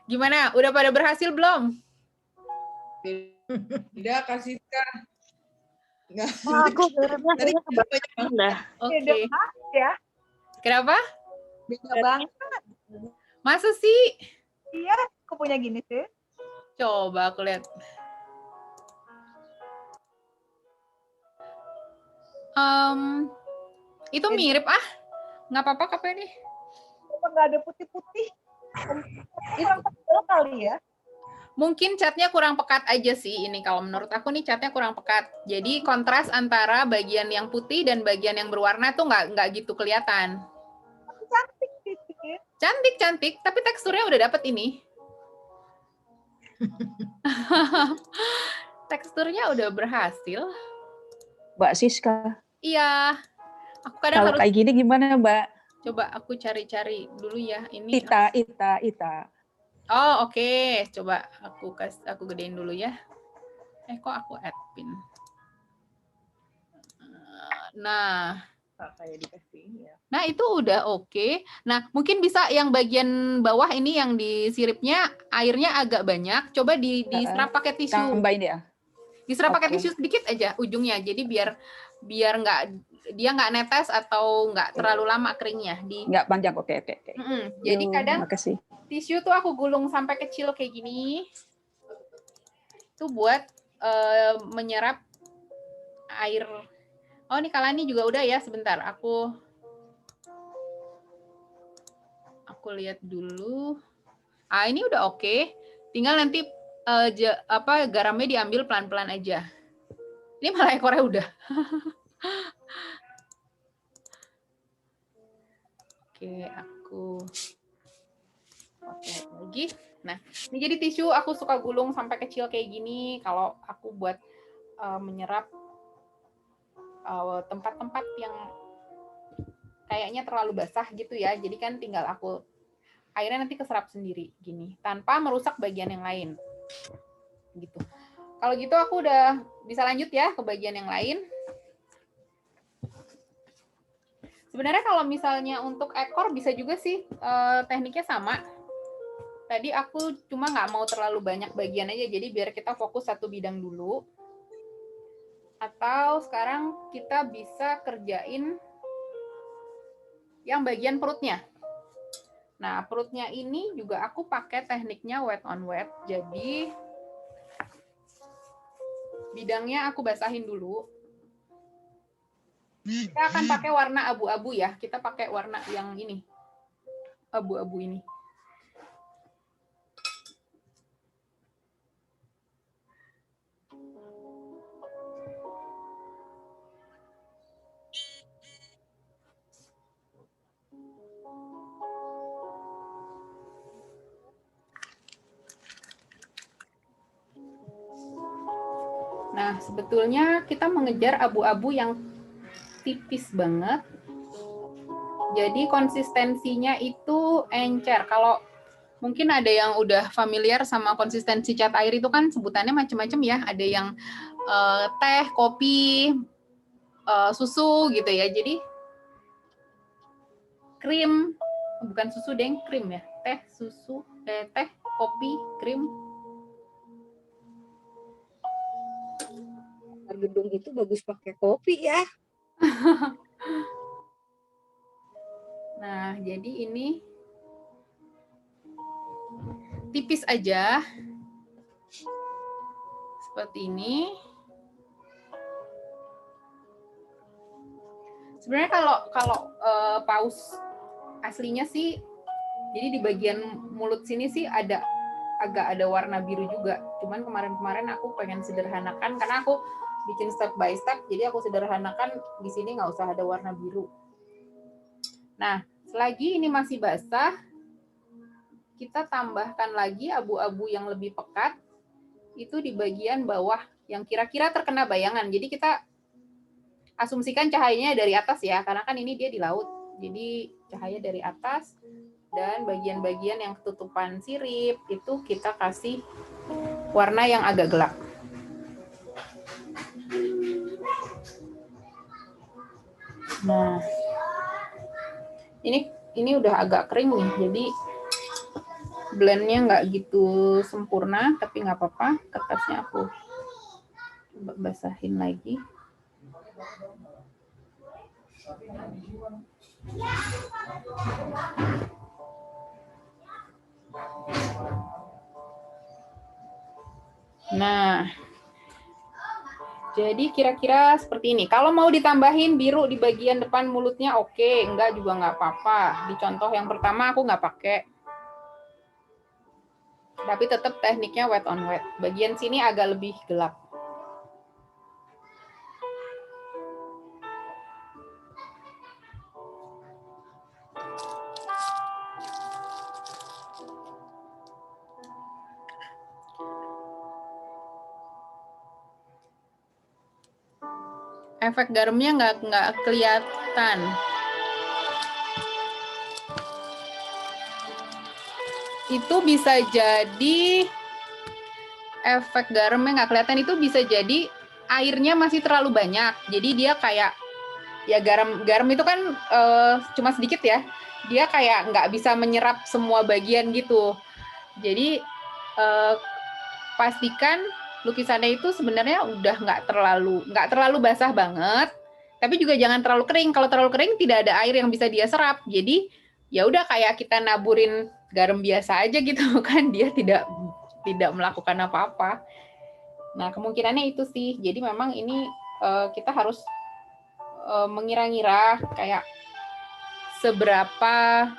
Gimana? Udah pada berhasil belum? Beda kasih Kak. Aku sebenarnya kebanyakan dah. Oke. Ya. Kenapa? Beda banget. Masa sih? Iya, aku punya gini sih. Coba aku lihat. Itu mirip nggak apa-apa KP nih. Nggak ada putih-putih. Kurang tebal kali ya. Mungkin catnya kurang pekat aja sih ini. Kalau menurut aku nih catnya kurang pekat. Jadi kontras antara bagian yang putih dan bagian yang berwarna tuh nggak gitu kelihatan. Cantik sih. Cantik, tapi teksturnya udah dapet ini. Teksturnya udah berhasil. Mbak Siska. Iya. Aku kadang Kalau harus kayak gini gimana, Mbak? coba aku cari-cari dulu ya. Ini Ita. Oh, oke. Coba aku gedein dulu ya. Kok aku add pin. Nah, kayak dikasih ya. Nah, itu udah oke. Nah, mungkin bisa yang bagian bawah ini yang di siripnya airnya agak banyak. Coba diserap pakai tisu. Tambahin ya. Diserap pakai Oke. tisu sedikit aja ujungnya. Jadi biar dia nggak netes atau nggak terlalu lama keringnya. Nggak panjang, oke. Jadi Yuk, kadang makasih. tisu tuh aku gulung sampai kecil kayak gini. Itu buat menyerap air. Oh, ini Kalani juga udah ya. Sebentar, aku lihat dulu. Ini udah oke. Tinggal nanti garamnya diambil pelan-pelan aja. Ini malah ekornya udah. Oke, aku pakai lagi. Nah, ini jadi tisu aku suka gulung sampai kecil kayak gini. Kalau aku buat menyerap tempat-tempat yang kayaknya terlalu basah gitu ya. Jadi kan tinggal aku airnya nanti keserap sendiri gini tanpa merusak bagian yang lain. Gitu. Kalau gitu aku udah bisa lanjut ya ke bagian yang lain. Sebenarnya kalau misalnya untuk ekor bisa juga sih tekniknya sama. Tadi aku cuma nggak mau terlalu banyak bagian aja, jadi biar kita fokus satu bidang dulu. Atau sekarang kita bisa kerjain yang bagian perutnya. Nah, perutnya ini juga aku pakai tekniknya wet on wet. Jadi bidangnya aku basahin dulu. Kita akan pakai warna abu-abu ya. Kita pakai warna yang ini. Abu-abu ini. Nah, sebetulnya kita mengejar abu-abu yang tipis banget. Jadi konsistensinya itu encer. Kalau mungkin ada yang udah familiar sama konsistensi cat air itu kan sebutannya macam-macam ya. Ada yang teh, kopi, susu gitu ya. Jadi krim, bukan susu deng, krim ya. Teh, susu, teh, kopi, krim. Gedung itu bagus pakai kopi ya. Nah, jadi ini tipis aja. Seperti ini. Sebenarnya kalau paus aslinya sih, jadi di bagian mulut sini sih ada agak ada warna biru juga. Cuman kemarin-kemarin aku pengen sederhanakan karena aku bikin step by step, jadi aku sederhanakan di sini nggak usah ada warna biru. Nah, selagi ini masih basah, kita tambahkan lagi abu-abu yang lebih pekat, itu di bagian bawah yang kira-kira terkena bayangan. Jadi kita asumsikan cahayanya dari atas ya, karena kan ini dia di laut. Jadi cahaya dari atas, dan bagian-bagian yang ketutupan sirip itu kita kasih warna yang agak gelap. Nah, ini udah agak kering nih, jadi blendnya nggak gitu sempurna, tapi nggak apa-apa, kertasnya aku coba basahin lagi. Nah, jadi kira-kira seperti ini. Kalau mau ditambahin biru di bagian depan mulutnya oke, enggak juga nggak apa-apa. Di contoh yang pertama aku nggak pakai. Tapi tetap tekniknya wet on wet. Bagian sini agak lebih gelap. Efek garamnya nggak kelihatan. Itu bisa jadi efek garamnya nggak kelihatan, itu bisa jadi airnya masih terlalu banyak. Jadi dia kayak ya garam itu kan cuma sedikit ya. Dia kayak nggak bisa menyerap semua bagian gitu. Jadi pastikan lukisannya itu sebenarnya udah nggak terlalu basah banget, tapi juga jangan terlalu kering. Kalau terlalu kering tidak ada air yang bisa dia serap. Jadi ya udah kayak kita naburin garam biasa aja gitu kan, dia tidak melakukan apa-apa. Nah, kemungkinannya itu sih. Jadi memang ini kita harus mengira-ngira kayak seberapa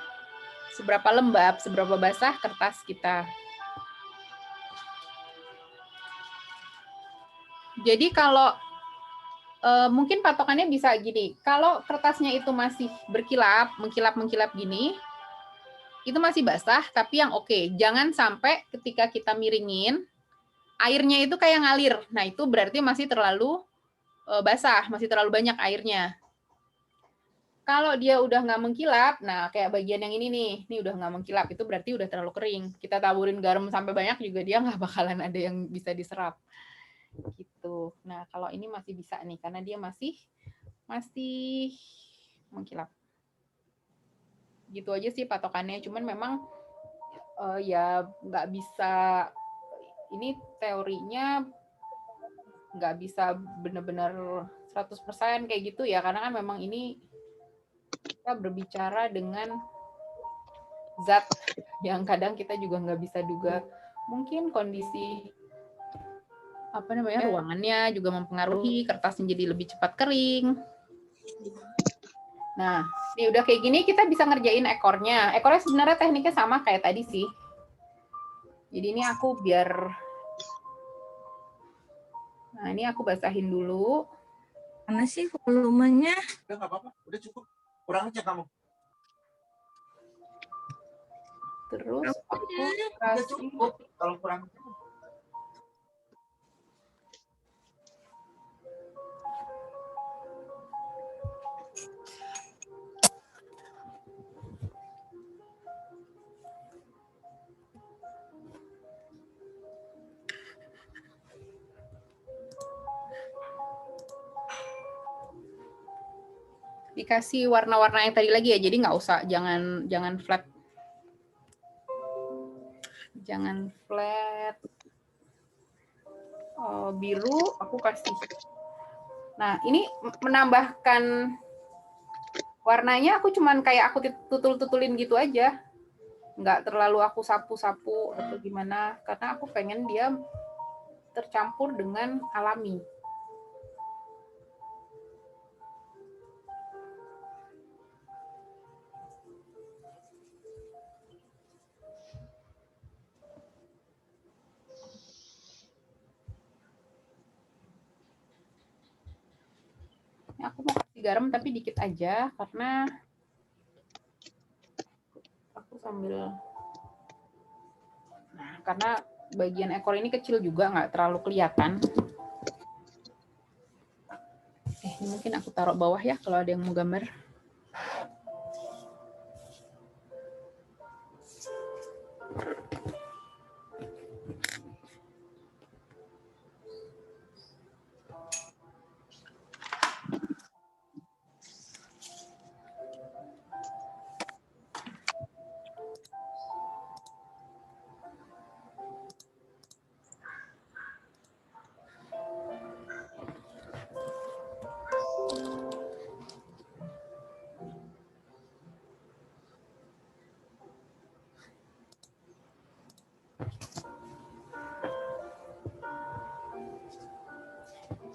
lembab, seberapa basah kertas kita. Jadi kalau mungkin patokannya bisa gini, kalau kertasnya itu masih berkilap, mengkilap gini, itu masih basah, tapi yang oke. Jangan sampai ketika kita miringin, airnya itu kayak ngalir. Nah, itu berarti masih terlalu basah, masih terlalu banyak airnya. Kalau dia udah nggak mengkilap, nah kayak bagian yang ini udah nggak mengkilap, itu berarti udah terlalu kering. Kita taburin garam sampai banyak juga dia nggak bakalan ada yang bisa diserap. Gitu. Nah, kalau ini masih bisa nih, karena dia masih mengkilap. Gitu aja sih patokannya. Cuman memang ya nggak bisa, ini teorinya nggak bisa benar-benar 100% kayak gitu ya, karena kan memang ini kita berbicara dengan zat yang kadang kita juga nggak bisa duga. Mungkin kondisi ruangannya juga mempengaruhi kertas menjadi lebih cepat kering. Nah, ini udah kayak gini kita bisa ngerjain ekornya. Ekornya sebenarnya tekniknya sama kayak tadi sih. Jadi ini aku ini aku basahin dulu. Mana sih volumenya? Udah nggak apa-apa, udah cukup. Kurang aja kamu. Terus aku Udah cukup. Kalau kurang dikasih warna-warna yang tadi lagi ya, jadi nggak usah, jangan flat, biru aku kasih. Nah, ini menambahkan warnanya aku cuman kayak aku tutul-tutulin gitu aja, nggak terlalu aku sapu-sapu atau gimana, karena aku pengen dia tercampur dengan alami. Ini aku mau kasih garam tapi dikit aja karena aku sambil, nah karena bagian ekor ini kecil juga, nggak terlalu kelihatan. Ini mungkin aku taruh bawah ya kalau ada yang mau gambar.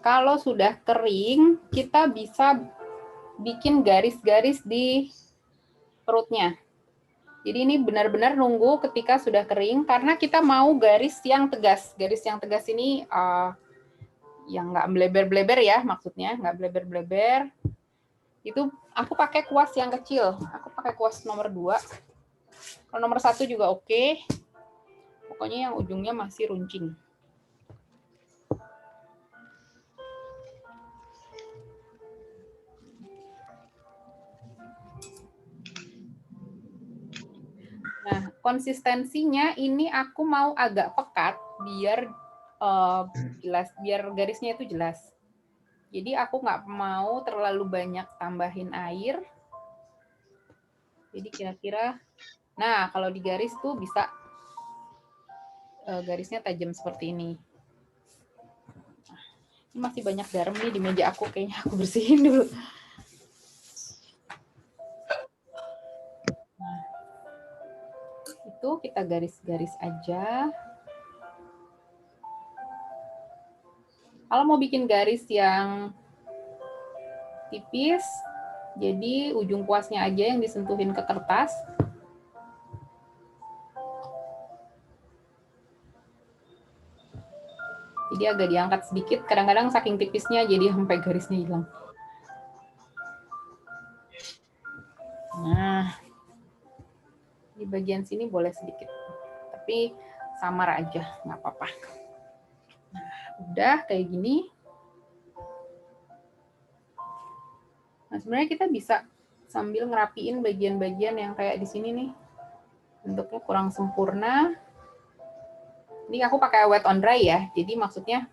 Kalau sudah kering, kita bisa bikin garis-garis di perutnya. Jadi ini benar-benar nunggu ketika sudah kering, karena kita mau garis yang tegas. Garis yang tegas ini yang nggak bleber-bleber ya, maksudnya nggak bleber-bleber. Itu aku pakai kuas yang kecil. Aku pakai kuas nomor 2. Kalau nomor 1 juga oke. Pokoknya yang ujungnya masih runcing. Nah, konsistensinya ini aku mau agak pekat biar jelas, biar garisnya itu jelas. Jadi aku nggak mau terlalu banyak tambahin air. Jadi kira-kira, nah kalau di garis tuh bisa garisnya tajam seperti ini. Ini masih banyak garam nih di meja aku, kayaknya aku bersihin dulu. Itu kita garis-garis aja. Kalau mau bikin garis yang tipis, jadi ujung kuasnya aja yang disentuhin ke kertas. Jadi agak diangkat sedikit, kadang-kadang saking tipisnya jadi sampai garisnya hilang. Nah, di bagian sini boleh sedikit, tapi samar aja, nggak apa-apa. Nah, udah kayak gini. Nah, sebenarnya kita bisa sambil ngerapiin bagian-bagian yang kayak di sini nih. Bentuknya kurang sempurna. Ini aku pakai wet on dry ya, jadi maksudnya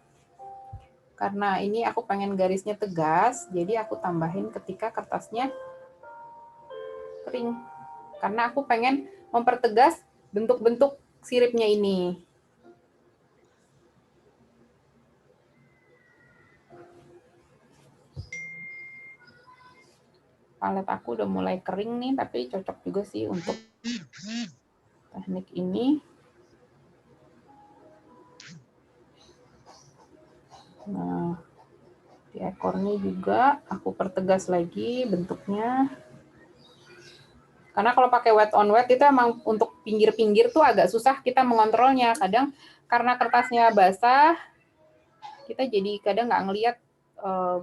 karena ini aku pengen garisnya tegas, jadi aku tambahin ketika kertasnya kering. Karena aku pengen mempertegas bentuk-bentuk siripnya ini. Palet aku udah mulai kering nih, tapi cocok juga sih untuk teknik ini. Nah, di ekornya juga aku pertegas lagi bentuknya. Karena kalau pakai wet on wet itu emang untuk pinggir-pinggir tuh agak susah kita mengontrolnya. Kadang karena kertasnya basah, kita jadi kadang nggak ngelihat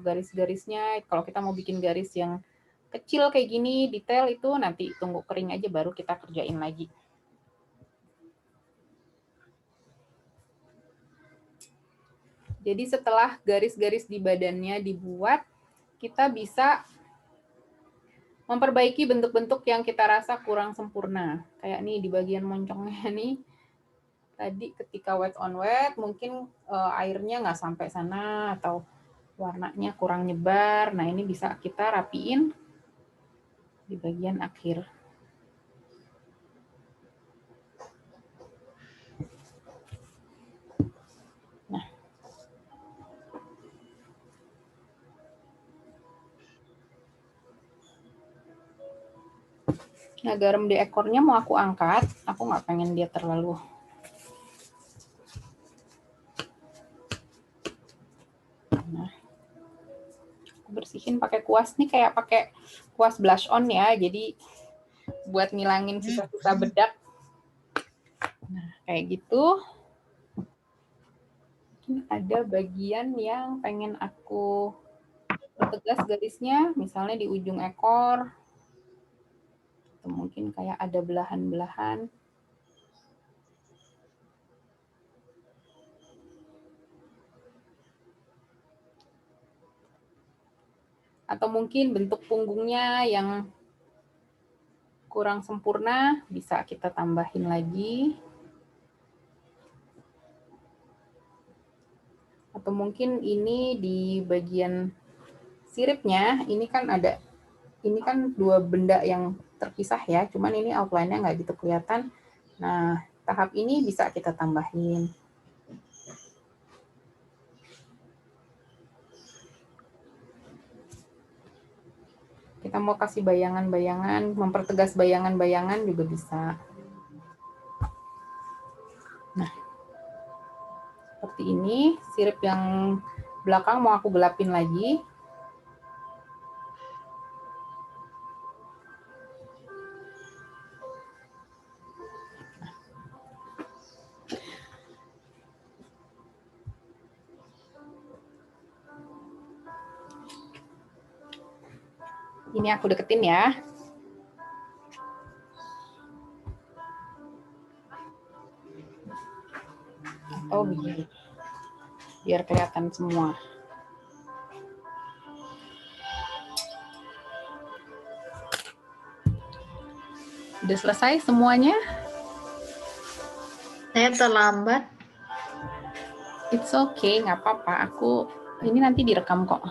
garis-garisnya. Kalau kita mau bikin garis yang kecil kayak gini, detail itu nanti tunggu kering aja baru kita kerjain lagi. Jadi setelah garis-garis di badannya dibuat, kita bisa memperbaiki bentuk-bentuk yang kita rasa kurang sempurna. Kayak nih di bagian moncongnya nih, tadi ketika wet on wet, mungkin airnya nggak sampai sana atau warnanya kurang nyebar. Nah ini bisa kita rapiin di bagian akhir. Nah, garam di ekornya mau aku angkat. Aku nggak pengen dia terlalu. Nah, aku bersihin pakai kuas nih, kayak pakai kuas blush on ya. Jadi buat ngilangin sisa-sisa bedak. Nah, kayak gitu. Ini ada bagian yang pengen aku Pertegas garisnya, misalnya di ujung ekor, atau mungkin kayak ada belahan-belahan. Atau mungkin bentuk punggungnya yang kurang sempurna, bisa kita tambahin lagi. Atau mungkin ini di bagian siripnya, ini kan ada, ini kan dua benda yang terpisah ya, cuman ini outline-nya nggak gitu kelihatan. Nah, tahap ini bisa kita tambahin. Kita mau kasih bayangan-bayangan, mempertegas bayangan-bayangan juga bisa. Nah, seperti ini, sirip yang belakang mau aku gelapin lagi. Ini aku deketin ya. Atau begini. Biar kelihatan semua. Udah selesai semuanya? Saya terlambat. It's okay, nggak apa-apa. Ini nanti direkam kok.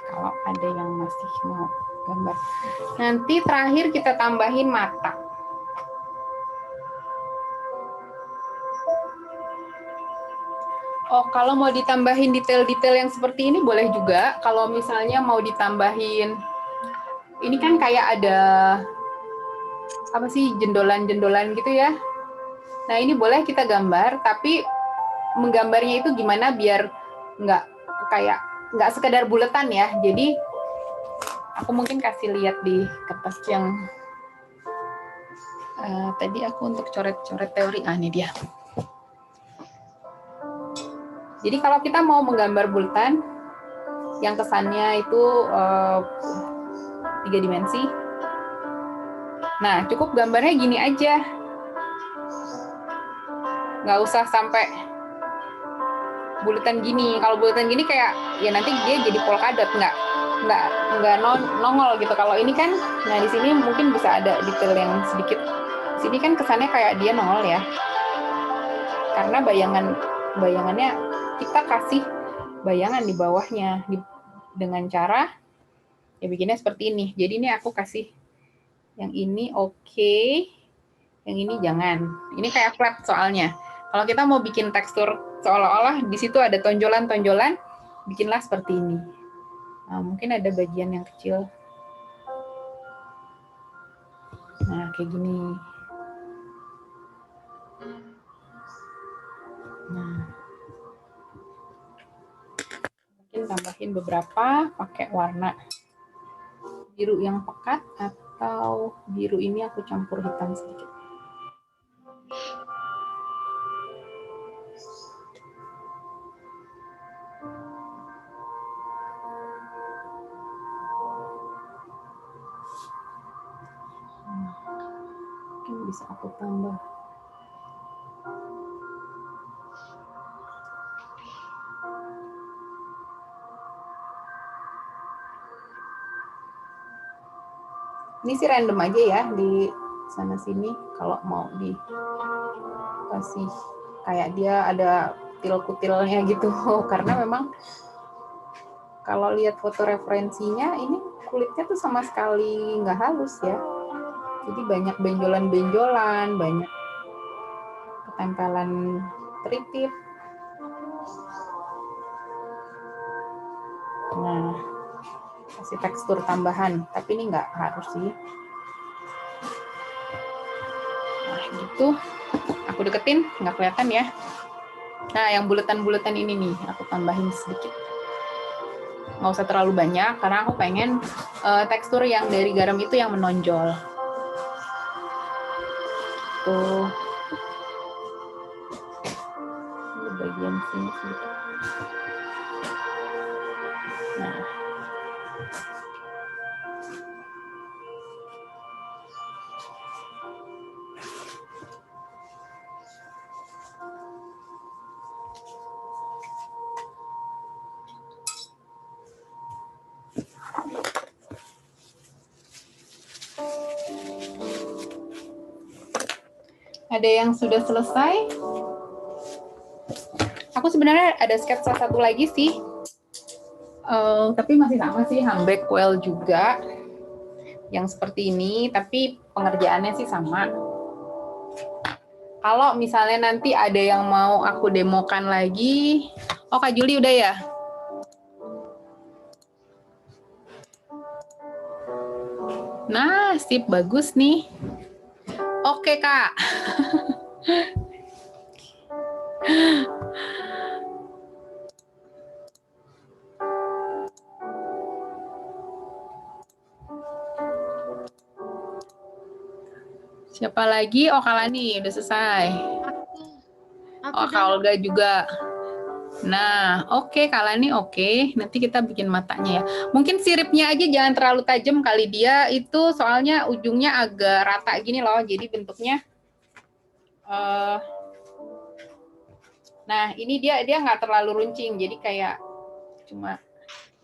Kalau ada yang masih mau gambar. Nanti terakhir kita tambahin mata. Oh, kalau mau ditambahin detail-detail yang seperti ini boleh juga. Kalau misalnya mau ditambahin, ini kan kayak ada apa sih, jendolan-jendolan gitu ya. Nah, ini boleh kita gambar, tapi menggambarnya itu gimana biar nggak sekedar buletan ya. Jadi aku mungkin kasih lihat di kertas yang tadi aku untuk coret-coret teori. Ini dia. Jadi kalau kita mau menggambar buletan yang kesannya itu 3 dimensi, nah cukup gambarnya gini aja, nggak usah sampai buletan gini. Kalau buletan gini kayak ya nanti dia jadi polkadot, nggak nongol gitu. Kalau ini kan, nah di sini mungkin bisa ada detail yang sedikit. Di sini kan kesannya kayak dia nongol ya, karena bayangannya kita kasih bayangan di bawahnya dengan cara ya bikinnya seperti ini. Jadi ini aku kasih yang ini oke, yang ini jangan. Ini kayak flat soalnya. Kalau kita mau bikin tekstur seolah-olah di situ ada tonjolan-tonjolan, bikinlah seperti ini. Nah, mungkin ada bagian yang kecil. Nah, kayak gini. Nah, mungkin tambahin beberapa pakai warna biru yang pekat, atau biru ini aku campur hitam sedikit. Mungkin bisa aku tambah. Ini sih random aja ya di sana sini. Kalau mau dikasih kayak dia ada kutil-kutilnya gitu, karena memang kalau lihat foto referensinya, ini kulitnya tuh sama sekali nggak halus ya. Jadi banyak benjolan-benjolan, banyak ketempelan tritip. Nah, kasih tekstur tambahan, tapi ini nggak harus sih. Nah, gitu. Aku deketin, nggak kelihatan ya. Nah, yang buletan-buletan ini nih, aku tambahin sedikit. Nggak usah terlalu banyak, karena aku pengen tekstur yang dari garam itu yang menonjol. Tuh. Ini bagian sini sedikit. Nah. Ada yang sudah selesai? Aku sebenarnya ada sketsa satu lagi sih. Tapi masih sama sih, humpback whale juga. Yang seperti ini, tapi pengerjaannya sih sama. Kalau misalnya nanti ada yang mau aku demokan lagi. Oh, Kak Juli udah ya? Nah, sip, bagus nih. Oke, Kak. Siapa lagi? Oh, Kalani udah selesai. Oh, Kak Olga juga. Nah, oke, Kalani oke. Nanti kita bikin matanya ya. Mungkin siripnya aja jangan terlalu tajam kali, dia itu soalnya ujungnya agak rata gini loh. Jadi bentuknya. Nah, ini dia nggak terlalu runcing. Jadi kayak cuma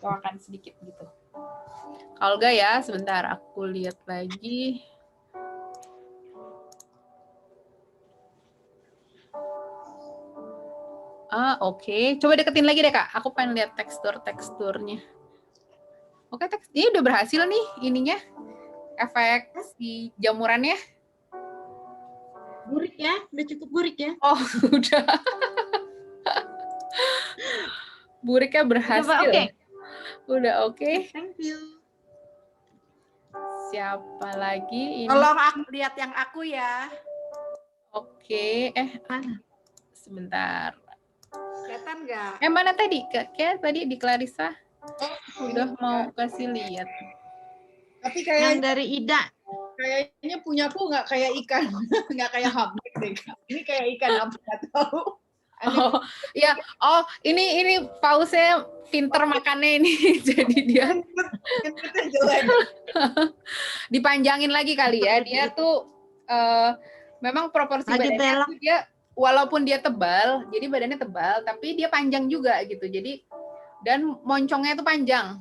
bawakan sedikit gitu. Kak Olga ya, sebentar aku lihat lagi. Oke. Coba deketin lagi deh, Kak. Aku pengen lihat teksturnya. Oke, ini udah berhasil nih ininya. Efek si jamurannya. Burik ya? Udah cukup burik ya? Oh, udah. Buriknya berhasil. Coba oke. Udah oke. Thank you. Siapa lagi? Ini. Tolong aku lihat yang aku ya. Oke. Sebentar. Kelihatan nggak? Mana tadi? Kayak tadi di Clarissa. Udah mau kasih lihat. Tapi kayak yang dari Ida. Kayaknya punyaku nggak kayak ikan, nggak kayak humpback deh. Ini kayak ikan apa nggak tahu. Oh, ya. Oh, ini pausnya pinter makannya ini. Jadi dia dipanjangin lagi kali ya. Dia tuh memang proporsi badannya tuh dia walaupun dia tebal, jadi badannya tebal, tapi dia panjang juga gitu. Jadi dan moncongnya itu panjang.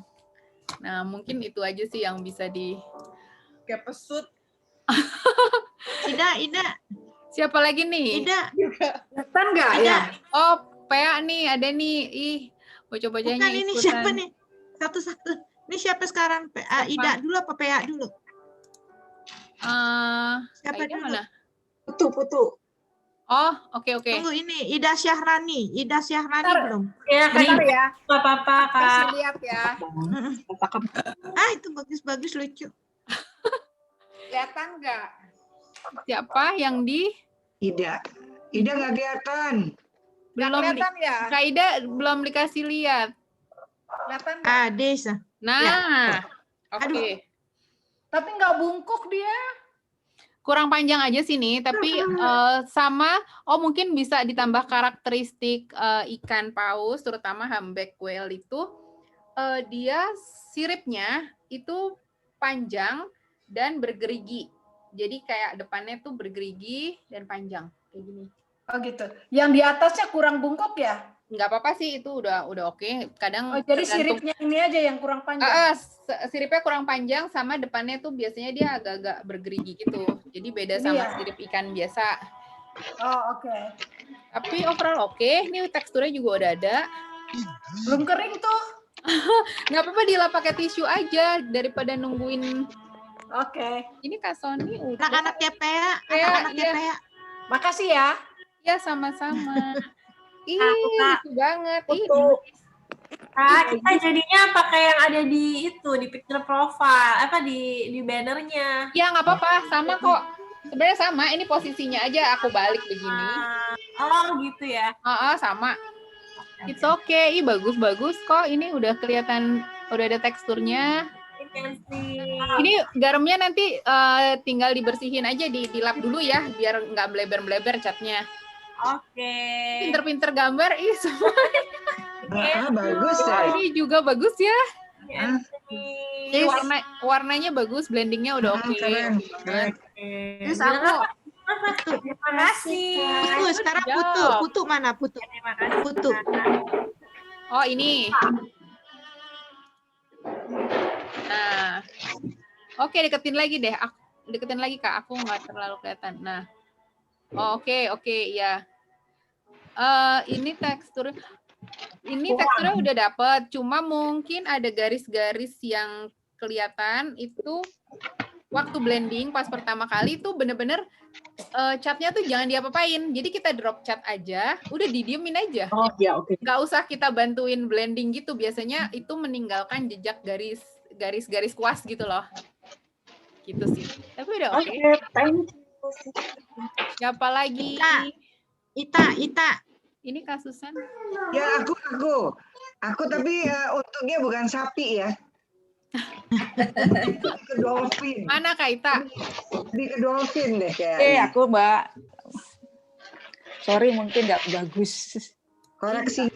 Nah, mungkin itu aja sih yang bisa di kayak pesut. Ida. Siapa lagi nih? Ida. Kelihatan nggak ya? Oh, Pea nih, ada nih. Ih, bocah-bocahnya bukan ini ikutan. siapa nih? Satu-satu. Ini siapa sekarang? Ida dulu apa Pea dulu? Siapa dulu? Mana? Putu. Oh, oke. Tunggu ini, Ida Syahrani. Ida Syahrani belum? Ya, Bentar ya. Nggak apa-apa, Kak. Kasih lihat ya. Itu bagus-bagus, lucu. Kelihatan nggak? Siapa yang di? Ida nggak kelihatan. Belum kelihatan ya? Kak Ida belum dikasih lihat. Kelihatan nggak? Desa. Nah, oke. Tapi nggak bungkuk dia. Kurang panjang aja sini, tapi sama, mungkin bisa ditambah karakteristik ikan paus, terutama humpback whale itu, dia siripnya itu panjang dan bergerigi. Jadi kayak depannya tuh bergerigi dan panjang, kayak gini. Oh gitu. Yang di atasnya kurang bungkuk ya? Nggak apa-apa sih, itu udah oke. Kadang jadi siripnya ini aja yang kurang panjang. Siripnya kurang panjang sama depannya tuh biasanya dia agak-agak bergerigi gitu. Jadi beda Ini sama ya? sirip ikan biasa. Oh, oke. Tapi overall oke. Ini teksturnya juga udah ada. Belum kering tuh. Nggak apa-apa, dilap pakai tisu aja daripada nungguin. Oke. Ini Kak Sony udah. Anak-anak TPA, Ya, anak-anak iya. TPA. Makasih ya. Ya sama-sama. Ih, Aku, Kak. lucu banget. Ih, Kita jadinya pakai yang ada di itu, di picture profile, di bannernya. ya nggak apa-apa, sama kok. Sebenarnya sama, ini posisinya aja aku balik begini. Oh gitu ya. Sama. It's okay. Ih, bagus-bagus kok. Ini udah kelihatan, udah ada teksturnya. Ini garamnya nanti tinggal dibersihin aja, dilap dulu ya, biar nggak melebar-melebar catnya. Oke. Pinter-pinter gambar, ih semua. Bagus ya. Ini juga bagus ya. Ini Warnanya bagus, blendingnya udah oke. Keren. Terus aku Terima kasih. Putu, sekarang Putu mana Putu? Putu. Oh ini. Nah, oke, deketin lagi deh. Deketin lagi Kak, aku nggak terlalu kelihatan. Nah, oke, ya. Ini teksturnya udah dapet. Cuma mungkin ada garis-garis yang kelihatan itu waktu blending pas pertama kali tuh bener-bener catnya tuh jangan diapa-apain. Jadi kita drop cat aja, udah didiemin aja. Oh ya, oke. Nggak usah kita bantuin blending gitu. Biasanya itu meninggalkan jejak garis kuas gitu loh. Gitu sih. Tapi udah oke. Thank you. Siapa lagi? Ita. Ini kasusan. Ya aku tapi untungnya bukan sapi ya. Ke dolphin. Mana Kak Ita? Lebih ke dolphin deh kayaknya. Aku Mbak. Sorry mungkin nggak bagus. Koreksi.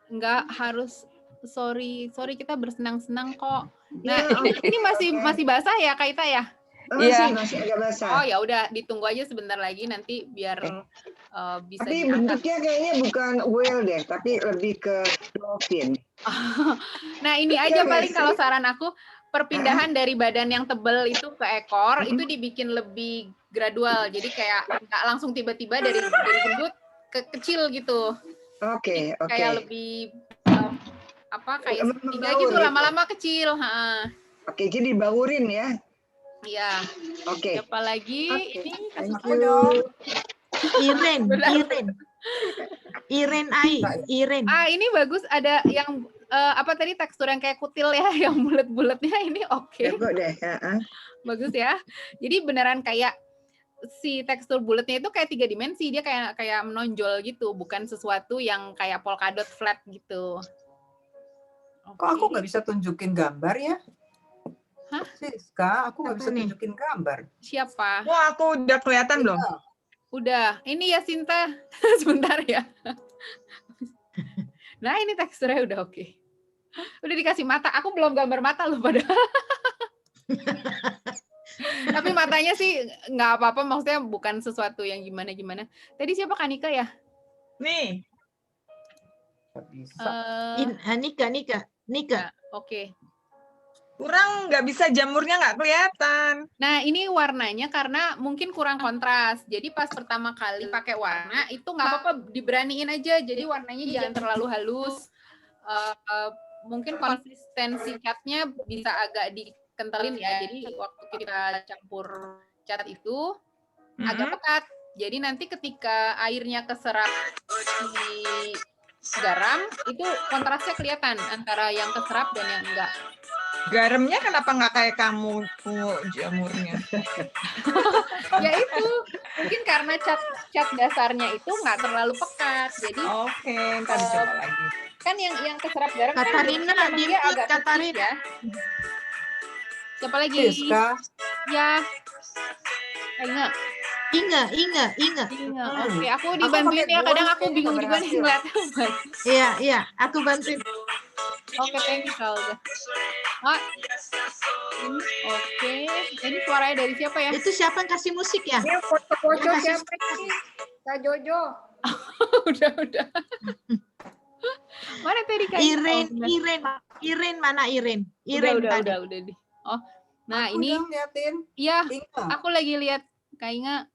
Nggak harus. Sorry kita bersenang-senang kok. Nah, ini masih basah ya Kak Ita ya? Masih agak basah. Oh ya udah, ditunggu aja sebentar lagi nanti biar bisa tapi diangkat. bentuknya kayaknya bukan whale deh, tapi lebih ke dolphin. Nah ini aja paling kalau saran aku, perpindahan dari badan yang tebal itu ke ekor itu dibikin lebih gradual. Jadi kayak nggak langsung tiba-tiba dari gendut ke kecil gitu. Oke. Kayak lebih kayak segitiga gitu, lama-lama kecil. Oke, jadi dibaurin ya. Iya. Oke. Siapa lagi? Ini Thank you. Iren. Ini bagus, ada yang tadi tekstur yang kayak kutil ya, yang bulat-bulatnya ini oke. Jago deh. Bagus ya. Jadi beneran kayak si tekstur bulatnya itu kayak 3 dimensi, dia kayak menonjol gitu, bukan sesuatu yang kayak polkadot flat gitu. Kok aku nggak bisa tunjukin gambar ya? Hah? Siska, aku nggak bisa tunjukin gambar. Siapa? Wah, aku udah kelihatan belum? Udah. Ini ya Sinta. Sebentar ya. Nah, ini teksturnya udah oke. Udah dikasih mata. Aku belum gambar mata loh padahal. Tapi matanya sih nggak apa-apa. Maksudnya bukan sesuatu yang gimana-gimana. Tadi siapa Kanika ya? Nih. Nika. Oke. Kurang nggak bisa, jamurnya nggak kelihatan. Nah, ini warnanya karena mungkin kurang kontras. Jadi pas pertama kali pakai warna, itu nggak apa-apa, diberaniin aja. Jadi warnanya jangan terlalu halus. Mungkin konsistensi catnya bisa agak dikentalin ya. Jadi waktu kita campur cat itu agak pekat. Jadi nanti ketika airnya keserap di garam, itu kontrasnya kelihatan antara yang keserap dan yang enggak. Garamnya kenapa nggak kayak kamu jamurnya? Ya itu mungkin karena cat dasarnya itu nggak terlalu pekat, jadi oke, ntar coba lagi. Kan yang keserap garam Katarina, kan dia agak kecil ya. Siapa lagi? Siska. Ya, Inga. Oke, aku dibantuin ya. Kadang aku bingung juga nih ngeliatnya. Iya, aku bantuin. Oke, thank you Kak Olga. Oke, ini suaranya dari siapa ya? Itu siapa yang kasih musik ya? Ini foto-foto siapa ini? Kak Jojo. Udah. Mana tadi Kak? Iren mana Iren? Udah di. Oh, nah aku ini. liatin. Iya, aku lagi lihat Kak Inga.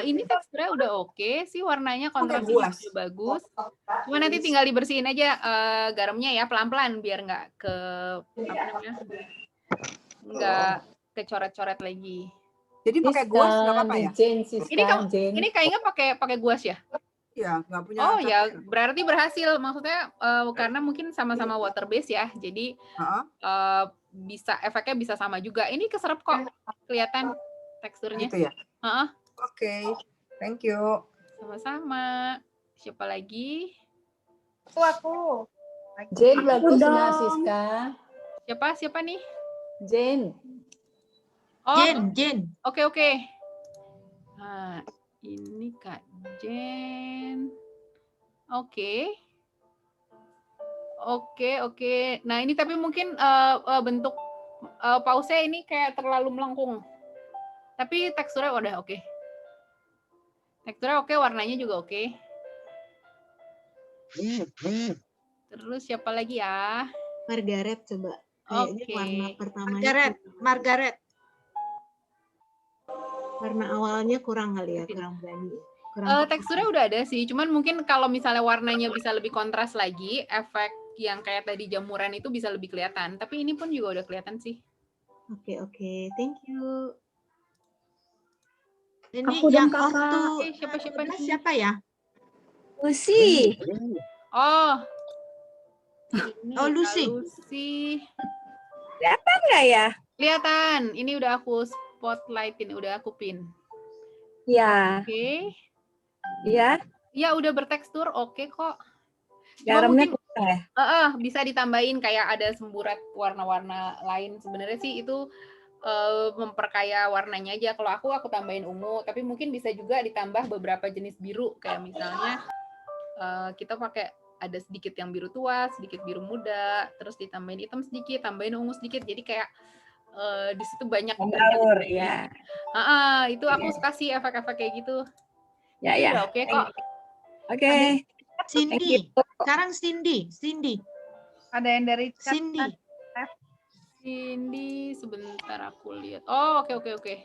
Ini teksturnya udah oke sih, warnanya Pakai kontrasnya buas. juga bagus. Cuma nanti tinggal dibersihin aja garamnya ya pelan-pelan biar nggak ke apa namanya, nggak kecoret-coret lagi. Jadi pakai guas nggak apa-apa ya? Ini kayaknya pakai guas ya? Iya, nggak punya. Oh ya, berarti berhasil. Maksudnya karena mungkin sama-sama water base ya, jadi bisa efeknya bisa sama juga. Ini keserap kok, kelihatan teksturnya. Gitu ya. Oke, thank you. Sama-sama. Siapa lagi? Aku. Jane bagus dong. nggak Siska? Siapa nih? Jane. Oh, Jen. Oke. Nah, ini Kak Jen. Oke. Nah, ini tapi mungkin bentuk pause ini kayak terlalu melengkung. Tapi teksturnya udah oke. Teksturnya oke, warnanya juga oke. Terus siapa lagi ya? Margaret coba. Kayaknya warna pertamanya. Margaret. Warna awalnya kurang kali ya, kurang berani. Teksturnya udah ada sih, cuman mungkin kalau misalnya warnanya bisa lebih kontras lagi, efek yang kayak tadi jamuran itu bisa lebih kelihatan. Tapi ini pun juga udah kelihatan sih. Oke, thank you. Ini Aku yang dan off Kakak. tuh siapa ya? Lucy. Oh. Ini Oh, Lucy. Lucy. Kelihatan nggak ya? Kelihatan. Ini udah aku spotlightin, udah aku pin. Ya. Oke. Ya. Ya udah bertekstur, oke kok. Garamnya Cuma kurang ya? bisa ditambahin kayak ada semburat warna-warna lain. Sebenarnya sih itu memperkaya warnanya aja. Kalau aku tambahin ungu, tapi mungkin bisa juga ditambah beberapa jenis biru. Kayak misalnya kita pakai ada sedikit yang biru tua, sedikit biru muda, terus ditambahin hitam sedikit, tambahin ungu sedikit. Jadi kayak di situ banyak Membaur, ya. Itu aku suka sih efek-efek kayak gitu. Ya, Itu ya. udah oke kok. Oke. Cindy. Sekarang Cindy. Ada yang dari chat. Cindy, sebentar aku lihat. Oh, oke.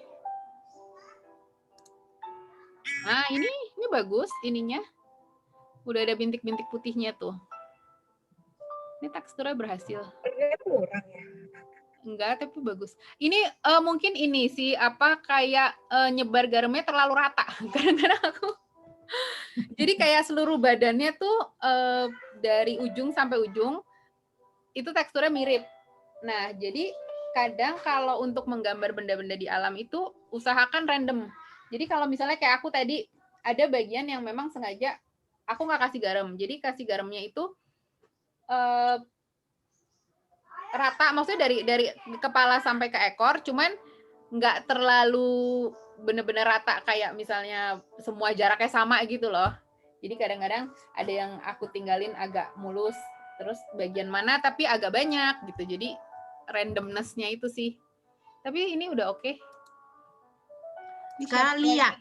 Nah, ini bagus ininya. Udah ada bintik-bintik putihnya tuh. Ini teksturnya berhasil. Kurang ya. Enggak, tapi bagus. Ini mungkin ini sih kayak nyebar garamnya terlalu rata. Kadang-kadang aku jadi kayak seluruh badannya tuh dari ujung sampai ujung itu teksturnya mirip. Nah, jadi kadang kalau untuk menggambar benda-benda di alam itu usahakan random. Jadi kalau misalnya kayak aku tadi ada bagian yang memang sengaja aku nggak kasih garam. Jadi kasih garamnya itu rata, maksudnya dari kepala sampai ke ekor, cuman nggak terlalu bener-bener rata kayak misalnya semua jaraknya sama gitu loh. Jadi kadang-kadang ada yang aku tinggalin agak mulus, terus bagian mana tapi agak banyak gitu. Jadi randomness-nya itu sih. Tapi ini udah oke. Sekarang Lia.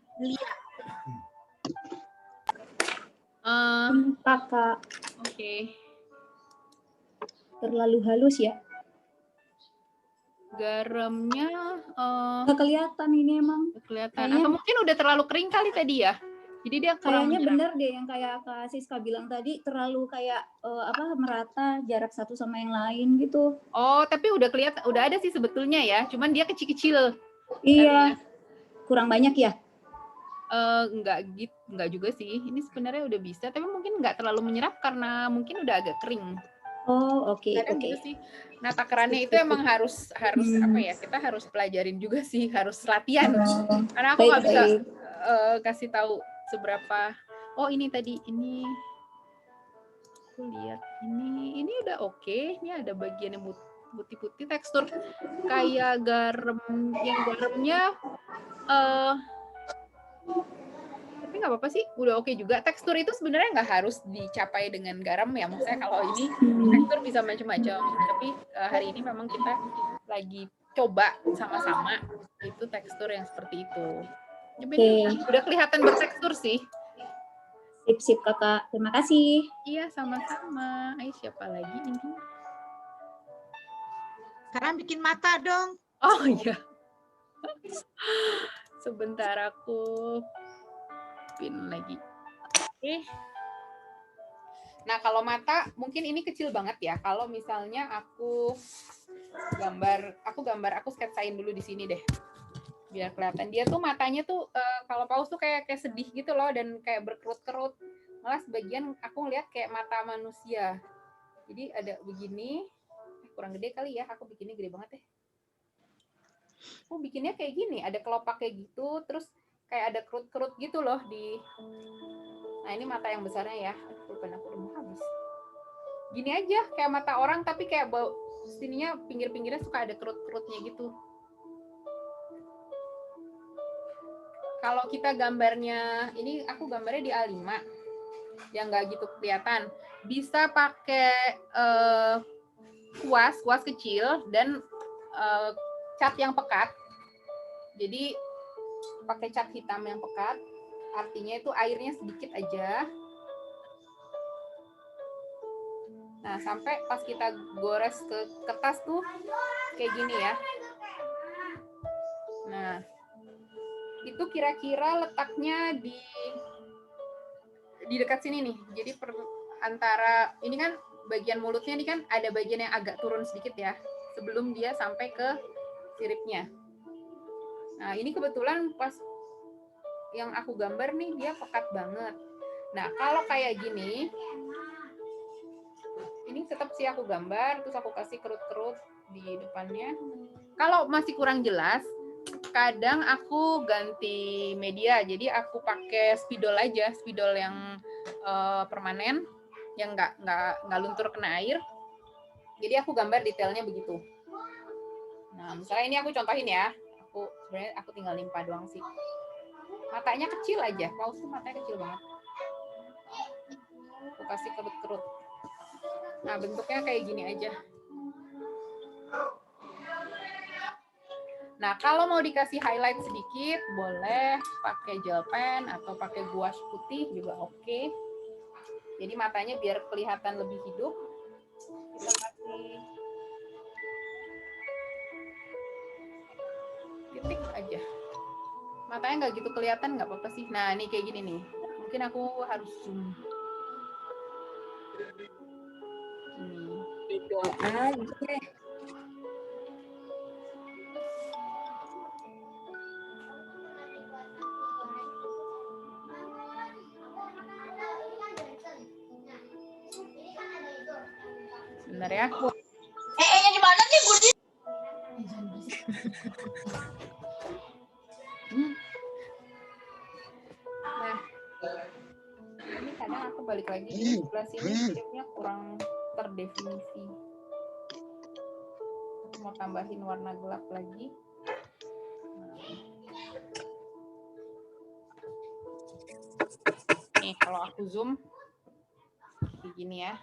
Kakak. Oke. Terlalu halus ya? Garamnya Nggak kelihatan ini emang. kelihatan. Kayaknya- Atau mungkin udah terlalu kering kali tadi ya. Jadi dia kurang Kayaknya menyerap. bener deh yang kayak Kak Siska bilang tadi, terlalu kayak merata jarak satu sama yang lain gitu. Oh, tapi udah kelihatan, udah ada sih sebetulnya ya. Cuman dia kecil-kecil. Iya. Kurang banyak ya? Enggak juga sih. Ini sebenarnya udah bisa, tapi mungkin nggak terlalu menyerap karena mungkin udah agak kering. Oh, oke. Kadang gitu sih. Nah, takarannya itu emang harus apa ya? Kita harus pelajarin juga sih, harus latihan. Karena aku nggak bisa kasih tahu seberapa. Oh, ini tadi ini aku lihat ini udah oke. Ini ada bagian yang putih-putih, tekstur kayak garam, yang garamnya tapi nggak apa-apa sih, udah oke juga. Tekstur itu sebenarnya nggak harus dicapai dengan garam ya, maksudnya kalau ini tekstur bisa macam-macam, tapi hari ini memang kita lagi coba sama-sama itu tekstur yang seperti itu. Udah kelihatan bertekstur sih. Sip kakak, terima kasih. Iya, sama-sama. Ayo, siapa lagi ini? Sekarang bikin mata dong. Oh iya. Sebentar aku pin lagi. Oke. Nah, kalau mata mungkin ini kecil banget ya. Kalau misalnya aku sketsain dulu di sini deh. Biar kelihatan. Dia tuh matanya tuh kalau paus tuh kayak sedih gitu loh dan kayak berkerut-kerut. Malah sebagian aku ngeliat kayak mata manusia. Jadi ada begini. Kurang gede kali ya. Aku bikinnya gede banget deh. Aku bikinnya kayak gini, ada kelopak kayak gitu, terus kayak ada kerut-kerut gitu loh di. Nah, ini mata yang besarnya ya. Pulpen aku udah mau habis. Gini aja, kayak mata orang tapi kayak bau sininya pinggir-pinggirnya suka ada kerut-kerutnya gitu. Kalau kita gambarnya, ini aku gambarnya di A5 yang nggak gitu kelihatan. Bisa pakai kuas kecil dan cat yang pekat. Jadi pakai cat hitam yang pekat. Artinya itu airnya sedikit aja. Nah, sampai pas kita gores ke kertas tuh kayak gini ya. Nah, itu kira-kira letaknya di dekat sini nih. Jadi antara ini kan bagian mulutnya nih kan ada bagian yang agak turun sedikit ya sebelum dia sampai ke siripnya. Nah, ini kebetulan pas yang aku gambar nih dia pekat banget. Nah, kalau kayak gini, ini tetap sih aku gambar, terus aku kasih kerut-kerut di depannya. Kalau masih kurang jelas, kadang aku ganti media. Jadi aku pakai spidol aja, spidol yang permanen, yang nggak luntur kena air. Jadi aku gambar detailnya begitu. Nah, misalnya ini aku contohin ya. Sebenarnya aku tinggal limpah doang sih. Matanya kecil aja, paus tuh matanya kecil banget. Aku kasih kerut-kerut. Nah, bentuknya kayak gini aja. Nah, kalau mau dikasih highlight sedikit, boleh pakai gel pen atau pakai gouache putih juga oke. Jadi matanya biar kelihatan lebih hidup. Kita kasih titik aja. Matanya nggak gitu kelihatan, nggak apa-apa sih. Nah, ini kayak gini nih. Mungkin aku harus zoom. Sebentar ya. Di mana nih, Budi? Nah, ini kadang aku balik lagi di sebelah sini siripnya kurang terdefinisi. Aku mau tambahin warna gelap lagi. Nih, kalau aku zoom kayak gini ya.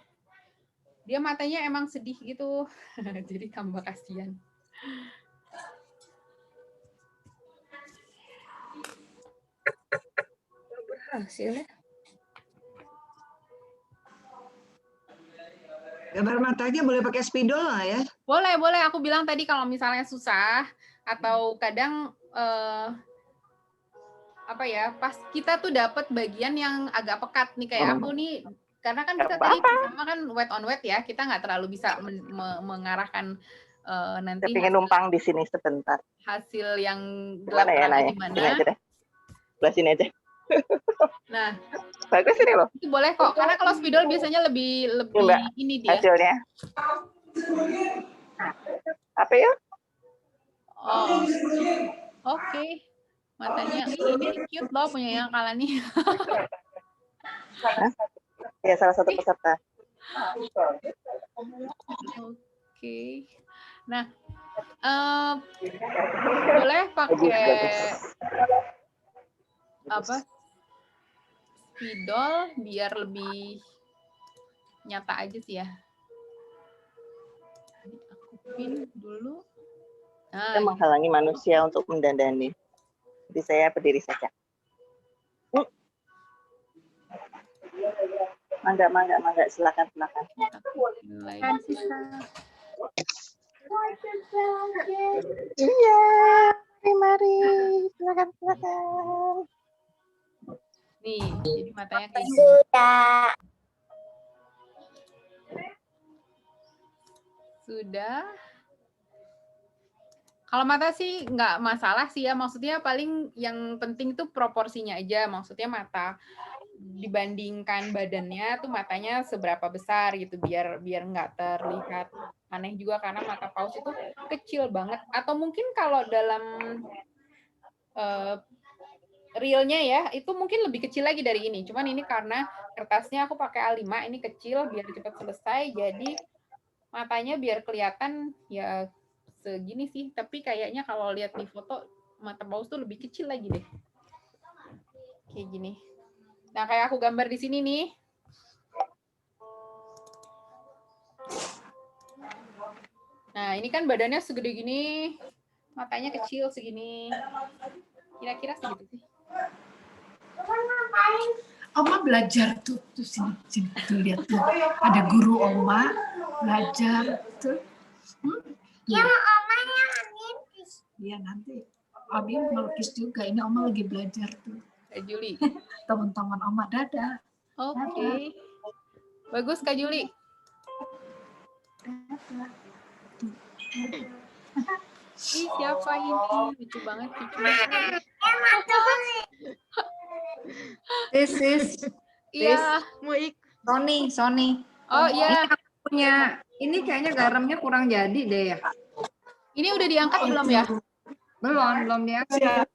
Dia matanya emang sedih gitu. Jadi tambah kasihan. Berhasil ya. Gambar matanya boleh pakai spidol lah ya? Boleh. Aku bilang tadi kalau misalnya susah atau kadang pas kita tuh dapat bagian yang agak pekat nih kayak aku nih, karena kan kita tadi pertama kan wet on wet ya, kita nggak terlalu bisa mengarahkan nanti. Saya pengen numpang di sini sebentar. Hasil yang gelap di mana? Sini aja deh. Sebelah sini aja. Nah, bagus ini loh. Itu boleh kok, karena kalau spidol biasanya lebih ini dia. Hasilnya. Apa ya? Oh, oke. Matanya ini cute loh punya yang kala nih. Ya, salah satu peserta. Oke. Nah, boleh pakai spidol biar lebih nyata aja sih ya. Aku pin dulu. Kita menghalangi manusia untuk mendandani. Jadi saya berdiri saja. Mangga, silakan. Siska. Iya, terima mari. Silakan. Nih, jadi matanya kayak gini. Sudah. Kalau mata sih nggak masalah sih ya, maksudnya paling yang penting tuh proporsinya aja, maksudnya mata dibandingkan badannya tuh matanya seberapa besar gitu, biar nggak terlihat aneh juga karena mata paus itu kecil banget. Atau mungkin kalau dalam realnya ya, itu mungkin lebih kecil lagi dari ini, cuman ini karena kertasnya aku pakai A5, ini kecil biar cepat selesai, jadi matanya biar kelihatan ya segini sih, tapi kayaknya kalau lihat di foto mata paus tuh lebih kecil lagi deh. Kayak gini. Nah, kayak aku gambar di sini nih. Nah, ini kan badannya segede gini, matanya kecil segini. Kira-kira segitu sih. Oma belajar tuh sini tuh lihat tuh. Ada guru Oma belajar tuh. Ya, Oma yang melukis. Iya, nanti Abi melukis juga. Ini Oma lagi belajar tuh. Kak Juli. Teman-teman Oma, dadah. Oke. Bagus, Kak Juli. Ih, siapa ini? Lucu banget, cucu. Sis. Iya. Sony. Oh iya. Ini aku punya. Ini kayaknya garamnya kurang jadi deh ya. Ini udah diangkat belum ya? Belum diangkat.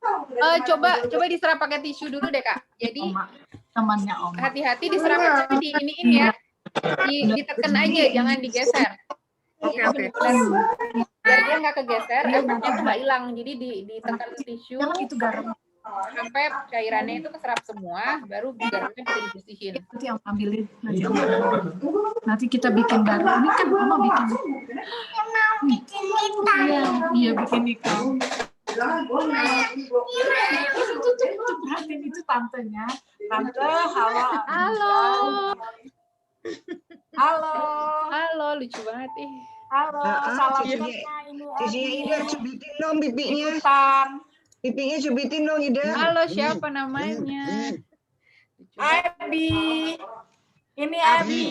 Coba diserap pakai tisu dulu deh, Kak. Jadi temannya Oma. Hati-hati diserap aja di iniin ya. Ditekan aja, jangan digeser. Oke. Biar dia nggak kegeser, efeknya tuh nggak hilang. Jadi ditekan tisu itu garam. Sampai cairannya itu keserap semua, baru garamnya bisa dibersihin. Nanti yang ambilin nanti kita bikin garam. Ini kan Mama bikin. Iya bikin ikan. Perhatiin itu tantenya. Tante, halo, lucu banget ih. Halo, salam Cucinya Ida, cubitin dong pipinya. Pipinya cubitin dong Ida. Halo, siapa namanya? Abi. Ini Abi.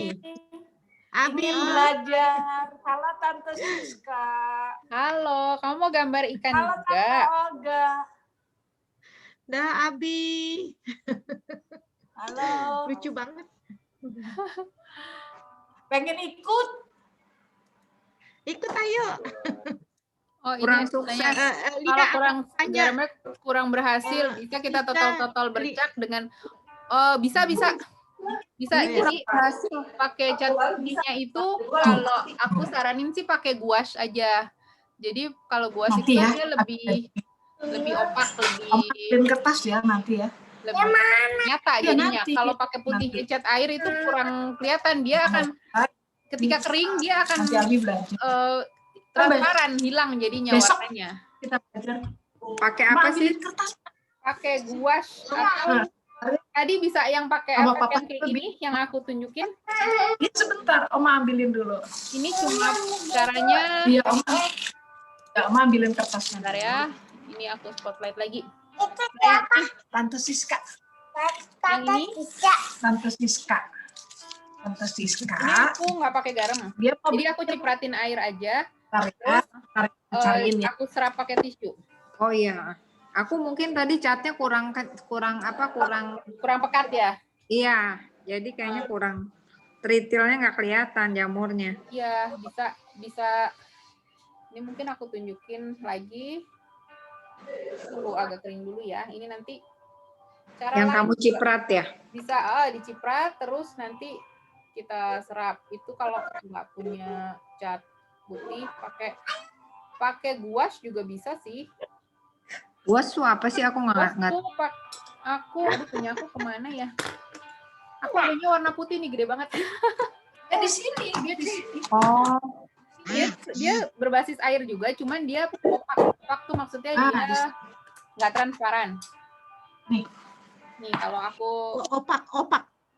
Abi belajar. Halo Tante Siska. Halo, kamu mau gambar ikan Halo, juga? Tante Olga. Dah Abi. Halo. Lucu banget. Pengen ikut? Ikut ayo. Oh, kurang ini sukses. Kalau garamnya kurang berhasil, bisa kita total bercak dengan bisa jadi pakai cat putihnya itu kalau aku saranin sih pakai gouache aja. Jadi kalau gouache itu dia lebih opak, Dan kertas ya nanti ya. lebih nyata jadinya. Kalau pakai putih cat air itu kurang kelihatan, dia akan ketika kering dia akan transparan, hilang jadinya warnanya. Kita belajar pakai apa sih? Kertas. Pakai gouache atau tadi bisa yang pakai efek yang kayak ini yang aku tunjukin. Ini sebentar, Oma ambilin dulu. Ini cuma caranya. Iya, Oma. Ya, Oma ambilin kertasnya. Bentar ya. Ini aku spotlight lagi. Tante Siska. Yang ini? Tante Siska. Ini aku nggak pakai garam. Jadi aku cipratin air aja. Cariin ya. Aku serap pakai tisu. Oh iya. Aku mungkin tadi catnya kurang pekat ya. Iya, jadi kayaknya kurang tritilnya nggak kelihatan jamurnya. Iya, bisa. Ini mungkin aku tunjukin lagi. Tunggu agak kering dulu ya. Ini nanti cara yang kamu ciprat ya. Bisa diciprat terus nanti kita serap. Itu kalau nggak punya cat putih pakai gouache juga bisa sih. Gouache apa sih? Aku nggak. Punya aku kemana ya? Aku punya warna putih nih gede banget. Dia di sini. Oh. Dia berbasis air juga, cuman dia opak. Opak tuh maksudnya dia nggak transparan. Nih kalau aku opak.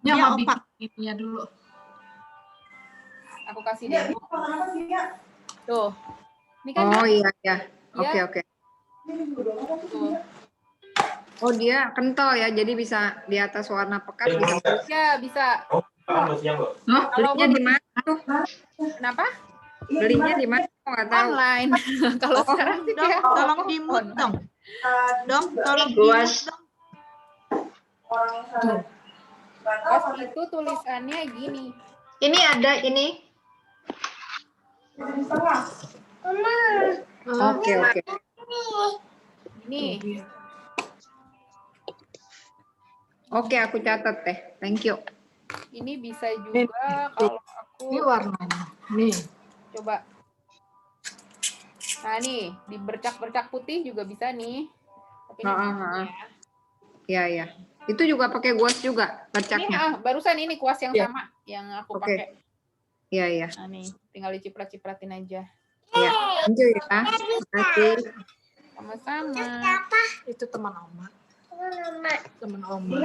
Dia opak. Ininya dulu. Aku kasih demo. Tuh. Ini kan iya. Oke. Tuh. Oh dia kental ya, jadi bisa di atas warna pekat bisa. Ya bisa. Belinya di mana tuh? Kenapa? Belinya di mana? Aku nggak tahu. Online. Kalau sekarang sih Dong, ya tolong di-mute dong. Dong, tolong Luas. di-mute dong. Pas itu tulisannya gini. Ini ada ini. Oke. Ini. Oke, aku catat teh. Thank you. Ini bisa juga kalau aku Ini warnanya. Nih. coba. Nah nih, di bercak-bercak putih juga bisa nih. Tapi ini Ya. Itu juga pakai gouache juga ini bercaknya. barusan ini kuas yang Iya. sama yang aku Oke. pakai. Iya. Nah nih, tinggal diciprat-cipratin aja. Ya. Thank you ya. Terima kasih. Sama-sama. Itu teman Oma. Teman Oma.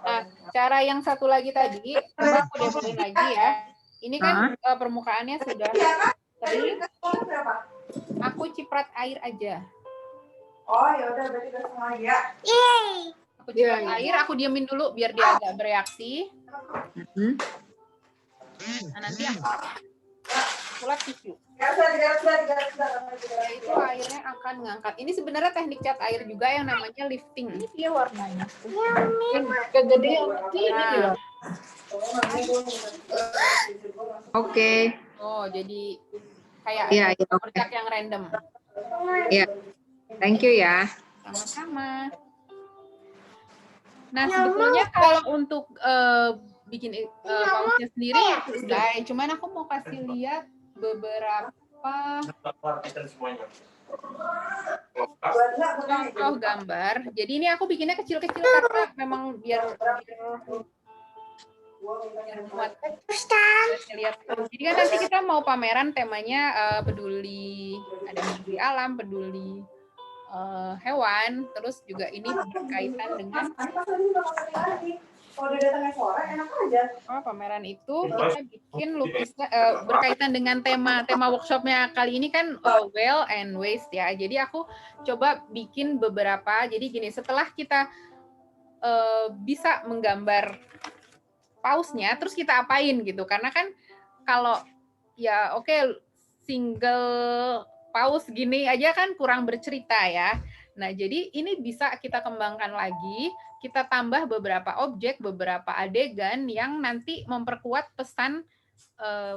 Nah, cara yang satu lagi tadi, coba aku demoin lagi ya. Ini kan permukaannya sudah kering. Aku ciprat air aja. Oh ya udah berarti udah setengah ya. Aku ciprat air, aku diamin dulu biar dia agak bereaksi. Nah, nanti aku lap tisu. Itu airnya akan ngangkat. Ini sebenarnya teknik cat air juga yang namanya lifting. Ini dia warnanya. Kegedean ini Nah. Oke. Oh, jadi kayak Iya, ada oke. bercak yang random. Iya. Thank you ya. Sama-sama. Nah, sebetulnya kalau untuk bikin pausnya sendiri selesai. Cuman aku mau kasih lihat beberapa contoh gambar. Jadi ini aku bikinnya kecil-kecil karena memang biar muat. Lihat. Jadi kan nanti kita mau pameran temanya peduli, ada peduli alam, peduli hewan, terus juga ini berkaitan dengan pameran itu kita bikin lukisan berkaitan dengan tema workshopnya kali ini kan well and waste ya. Jadi aku coba bikin beberapa. Jadi gini, setelah kita bisa menggambar pausnya, terus kita apain gitu? Karena kan kalau ya oke, single paus gini aja kan kurang bercerita ya. Nah, jadi ini bisa kita kembangkan lagi, kita tambah beberapa objek, beberapa adegan yang nanti memperkuat pesan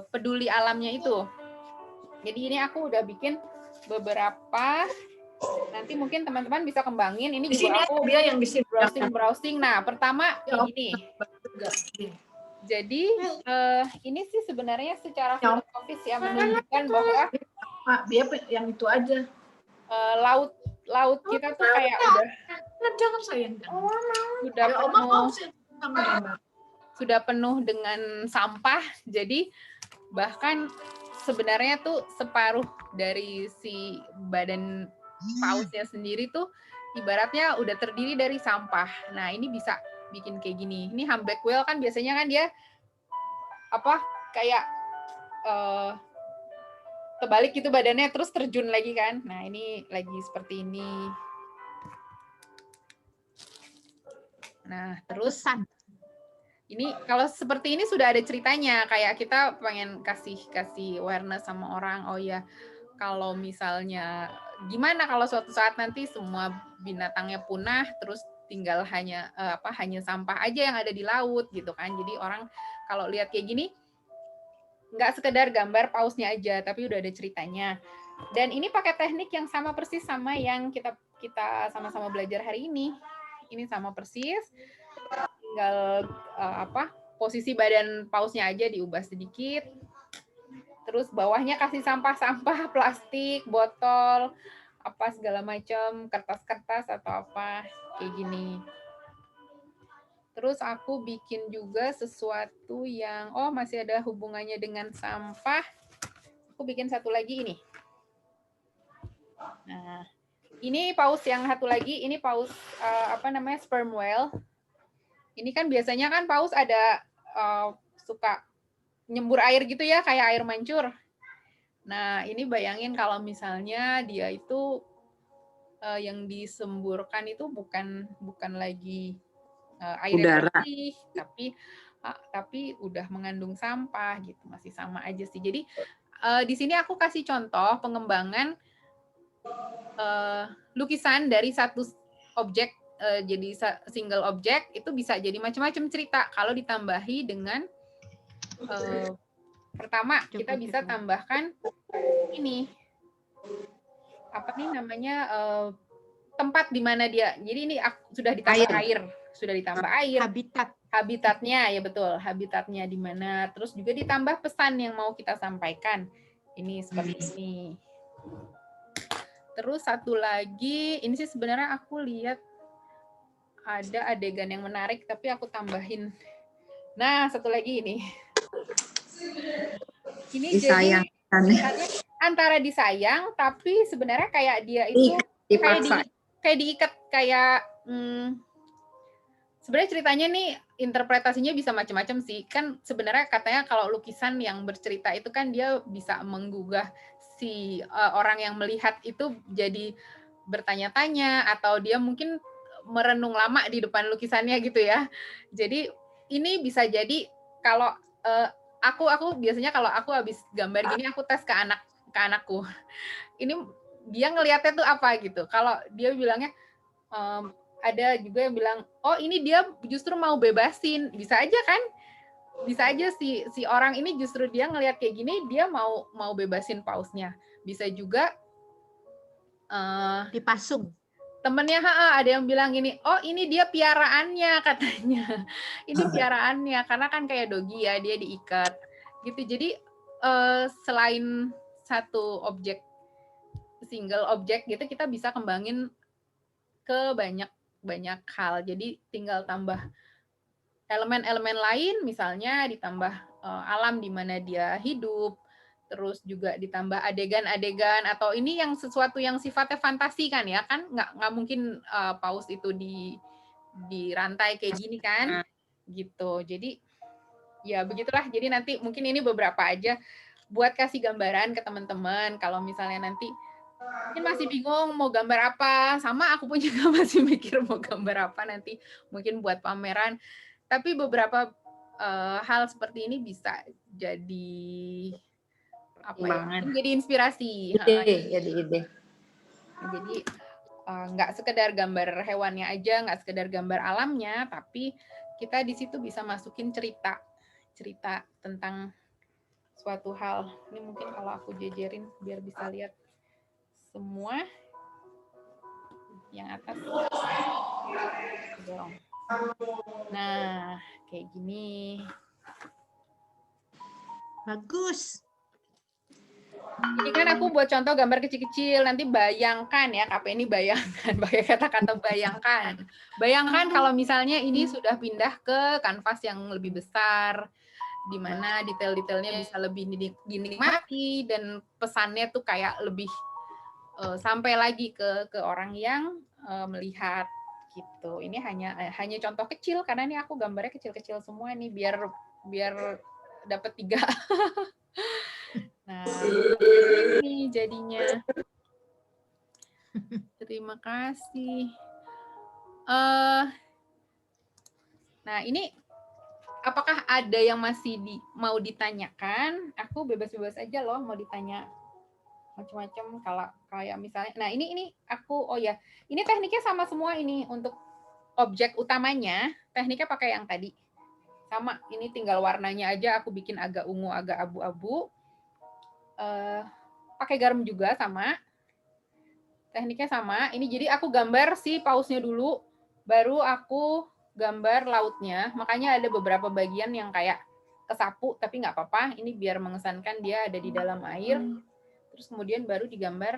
peduli alamnya itu. Jadi ini aku udah bikin beberapa, nanti mungkin teman-teman bisa kembangin. Ini Di juga sini aku dia yang di sini. browsing. Nah, pertama kayak gini. Jadi ini sih sebenarnya secara filosofis ya menunjukkan bahwa dia yang itu aja. Laut kita tuh kayak Jangan sayang. sudah penuh dengan sampah. Jadi bahkan sebenarnya tuh separuh dari si badan pausnya sendiri tuh ibaratnya udah terdiri dari sampah. Nah, ini bisa bikin kayak gini. Ini humpback whale kan biasanya kan dia kayak terbalik gitu badannya terus terjun lagi kan. Nah, ini lagi seperti ini. Nah, terus ini kalau seperti ini sudah ada ceritanya, kayak kita pengen kasih awareness sama orang. Oh ya, kalau misalnya gimana kalau suatu saat nanti semua binatangnya punah terus tinggal hanya sampah aja yang ada di laut gitu kan. Jadi orang kalau lihat kayak gini nggak sekedar gambar pausnya aja, tapi udah ada ceritanya. Dan ini pakai teknik yang sama persis sama yang kita sama-sama belajar hari ini. Ini sama persis. Tinggal posisi badan pausnya aja diubah sedikit. Terus bawahnya kasih sampah-sampah plastik, botol, apa segala macam, kertas-kertas atau apa kayak gini. Terus aku bikin juga sesuatu yang masih ada hubungannya dengan sampah. Aku bikin satu lagi ini. Nah, ini paus yang satu lagi, ini paus sperm whale. Ini kan biasanya kan paus ada suka nyembur air gitu ya, kayak air mancur. Nah, ini bayangin kalau misalnya dia itu yang disemburkan itu bukan lagi air yang Udara. bersih, tapi udah mengandung sampah gitu, masih sama aja sih. Jadi di sini aku kasih contoh pengembangan lukisan dari satu objek jadi single objek itu bisa jadi macam-macam cerita kalau ditambahi dengan pertama kita bisa tambahkan ini apa nih namanya tempat di mana dia. Jadi ini sudah ditambah air, sudah ditambah air. Habitatnya ya betul, habitatnya di mana. Terus juga ditambah pesan yang mau kita sampaikan. Ini seperti ini. Terus satu lagi, ini sih sebenarnya aku lihat ada adegan yang menarik tapi aku tambahin. Nah, satu lagi ini. Ini Disayang. jadi antara disayang tapi sebenarnya kayak dia itu kayak diikat kayak sebenarnya ceritanya nih interpretasinya bisa macam-macam sih. Kan sebenarnya katanya kalau lukisan yang bercerita itu kan dia bisa menggugah si orang yang melihat itu jadi bertanya-tanya atau dia mungkin merenung lama di depan lukisannya gitu ya. Jadi ini bisa jadi kalau aku biasanya kalau aku habis gambar gini aku tes ke anakku. Ini dia ngelihatnya tuh apa gitu. Kalau dia bilangnya ada juga yang bilang, oh ini dia justru mau bebasin. Bisa aja kan? Bisa aja si orang ini justru dia ngelihat kayak gini, dia mau bebasin pausnya. Bisa juga dipasung. Temennya ada yang bilang gini, oh ini dia piaraannya katanya. Ini piaraannya karena kan kayak dogi ya, dia diikat gitu. Jadi selain satu objek single objek gitu kita bisa kembangin ke banyak hal. Jadi tinggal tambah elemen-elemen lain, misalnya ditambah alam di mana dia hidup, terus juga ditambah adegan-adegan atau ini yang sesuatu yang sifatnya fantasi kan ya, kan nggak mungkin paus itu di rantai kayak gini kan, gitu. Jadi ya begitulah. Jadi nanti mungkin ini beberapa aja buat kasih gambaran ke teman-teman. Kalau misalnya nanti mungkin masih bingung mau gambar apa, sama aku pun juga masih mikir mau gambar apa nanti mungkin buat pameran. Tapi beberapa hal seperti ini bisa jadi apa ya? Jadi inspirasi. Ide. Jadi nggak sekedar gambar hewannya aja, nggak sekedar gambar alamnya, tapi kita di situ bisa masukin cerita tentang suatu hal. Ini mungkin kalau aku jejerin biar bisa lihat semua yang atas. Nah, kayak gini. Bagus. Ini kan aku buat contoh gambar kecil-kecil. Nanti bayangkan ya, KP ini bayangkan, pakai kata-kata bayangkan. Bayangkan kalau misalnya ini sudah pindah ke kanvas yang lebih besar, di mana detail-detailnya bisa lebih dinikmati dan pesannya tuh kayak lebih sampai lagi ke orang yang melihat gitu. Ini hanya contoh kecil karena ini aku gambarnya kecil-kecil semua nih biar dapat 3. Nah, ini jadinya. Terima kasih. Nah, ini apakah ada yang masih mau ditanyakan? Aku bebas-bebas aja loh mau ditanya macam-macam. Kalau kayak misalnya, nah ini aku ini tekniknya sama semua ini untuk objek utamanya. Tekniknya pakai yang tadi. Sama, ini tinggal warnanya aja aku bikin agak ungu, agak abu-abu. Pakai garam juga sama. Tekniknya sama. Ini jadi aku gambar si pausnya dulu, baru aku gambar lautnya. Makanya ada beberapa bagian yang kayak kesapu, tapi nggak apa-apa. Ini biar mengesankan dia ada di dalam air. Terus kemudian baru digambar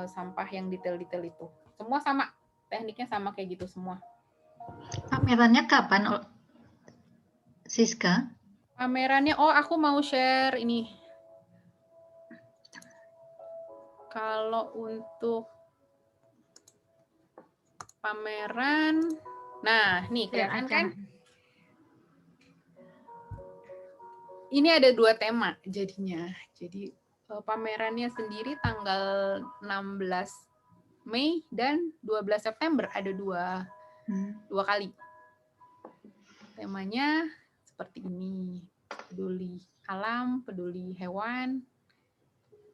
sampah yang detail-detail itu. Semua sama. Tekniknya sama kayak gitu semua. Pamerannya kapan, Siska? Pamerannya, aku mau share ini. Kalau untuk pameran, nah nih kelihatan kan? ini ada 2 tema jadinya. Jadi pamerannya sendiri tanggal 16 Mei dan 12 September ada 2 kali. Temanya seperti ini, peduli alam, peduli hewan,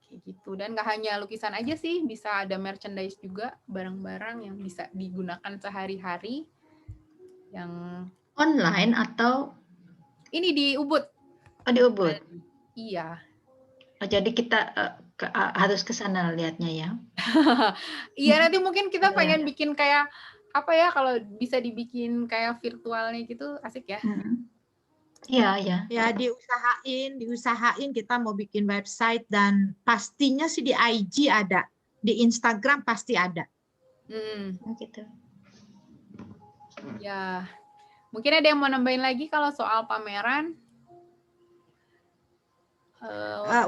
kayak gitu. Dan nggak hanya lukisan aja sih, bisa ada merchandise juga, barang-barang yang bisa digunakan sehari-hari. Yang Online atau? Ini di Ubud. Oh, di Ubud. Iya. Oh, jadi kita harus ke sana lihatnya ya. Iya, nanti mungkin kita pengen bikin kayak apa ya, kalau bisa dibikin kayak virtualnya gitu, asik ya. Iya, iya. Ya, diusahain kita mau bikin website dan pastinya sih di IG ada, di Instagram pasti ada. Gitu. Ya, mungkin ada yang mau nambahin lagi kalau soal pameran.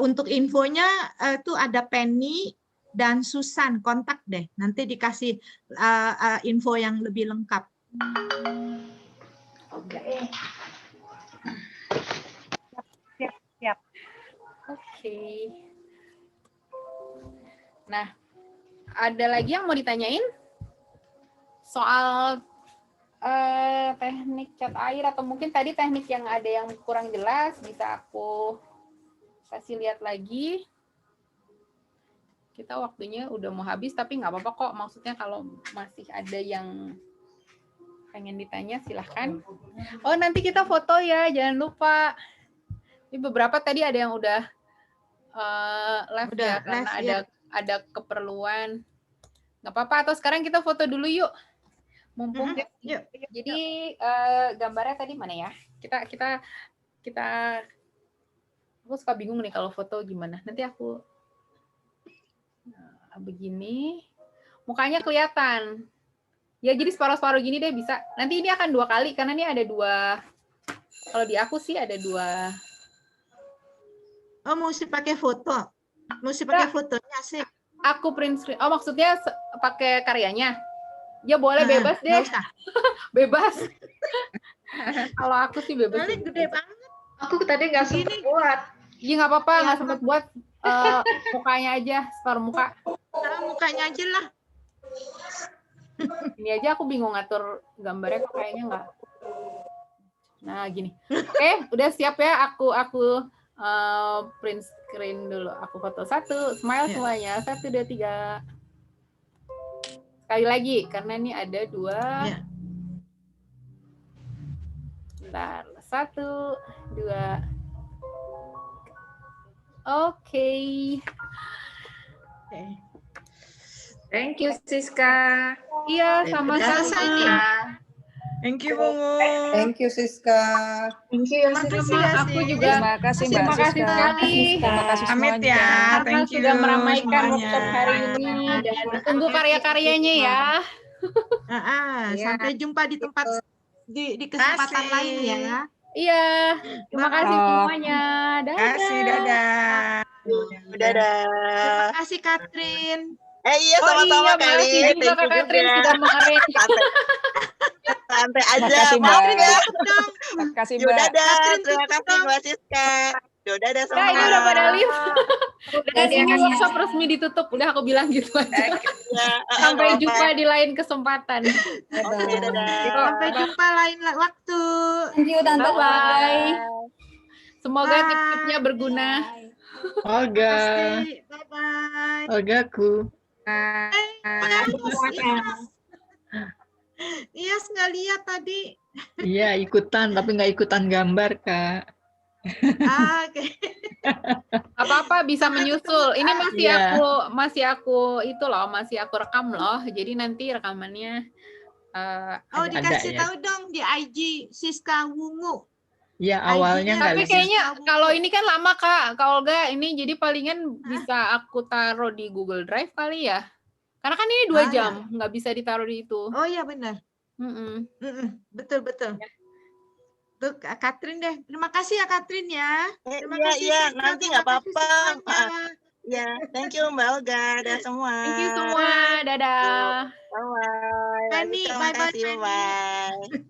Untuk infonya itu ada Penny dan Susan, kontak deh. Nanti dikasih info yang lebih lengkap. Oke. Siap. Oke. Nah, ada lagi yang mau ditanyain? Soal teknik cat air atau mungkin tadi teknik yang ada yang kurang jelas bisa aku kasih lihat lagi. Kita waktunya udah mau habis, tapi nggak apa-apa kok. Maksudnya kalau masih ada yang pengen ditanya, silahkan. Oh, nanti kita foto ya, jangan lupa. Ini beberapa tadi ada yang udah live ya, karena ada keperluan. Nggak apa-apa, atau sekarang kita foto dulu yuk. Mumpung. Yuk. Jadi gambarnya tadi mana ya? Kita aku suka bingung nih kalau foto gimana. Nanti aku begini, mukanya kelihatan. Ya jadi separuh-separuh gini deh bisa. Nanti ini akan 2 kali karena ini ada 2. Kalau di aku sih ada 2. Oh, mesti pakai foto. Mesti pakai fotonya sih. Aku print screen. Oh, maksudnya pakai karyanya? Ya boleh, bebas deh. Bebas. Kalau aku sih bebas. Ini gede banget. Aku tadi nggak sempat buat. Iya nggak apa-apa, nggak sempat buat. Mukanya aja, separuh muka. Nah, mukanya aja lah. Ini aja aku bingung ngatur gambarnya kok kayaknya nggak. Nah gini. Oke, udah siap ya. Aku print screen dulu. Aku foto 1, smile semuanya. 1, 2, 3. Sekali lagi, karena ini ada 2. Bentar, 1, 2. Oke. Thank you, Siska. Iya, sama-sama. Thank you, Bungu. Thank you, Siska. Thank you, Aku juga. Terima kasih, Mbak Terima kasih Siska. sekali. Terima kasih Pamit semuanya. ya. Karena Thank you sudah meramaikan semuanya. workshop hari ini dan tunggu karya-karyanya ya. Sampai jumpa di tempat di kesempatan lain ya. Iya. Terima kasih semuanya. Terima kasih, dadah. Dadah. Terima kasih Katrin. Iya, sama-sama Kak makasih Lin. juga Kak Katrin sudah mengarrange. Santai aja, Makasih, maaf Mbak. ya. Makasih, Yuk, Mbak. dadah. Terima kasih, Mbak Siska. Yuk, dadah semua. Nah, ini udah pada live. Dan ini workshop resmi ditutup. Udah aku bilang gitu aja. Sampai jumpa di lain kesempatan. Oke, dadah. Sampai jumpa lain waktu. Thank you, Tante. Bye-bye. Semoga tips-tipsnya berguna. Olga. Bye-bye. Olgaku. Iya, nggak lihat tadi. Iya, ikutan tapi nggak ikutan gambar, Kak. Oke. Apa-apa bisa menyusul. Ini Iya. masih aku rekam loh. Jadi nanti rekamannya Dikasih tahu dong di IG Siska Wungu. Iya, awalnya nggak Tapi lihat. kayaknya kalau ini kan lama Kak Olga, ini jadi palingan bisa aku taruh di Google Drive kali ya. Karena kan ini 2 jam, nggak bisa ditaruh di itu. Oh iya benar. Betul. Tuh Kak Katrin deh. Terima kasih ya Katrin ya. Terima kasih. Iya, Siska. nanti Terima nggak apa-apa. kasih semuanya. Ya, thank you Mbak Olga, dadah semua. Thank you semua, dadah. Bye. Penny, Terima bye-bye, kasih, Penny. bye.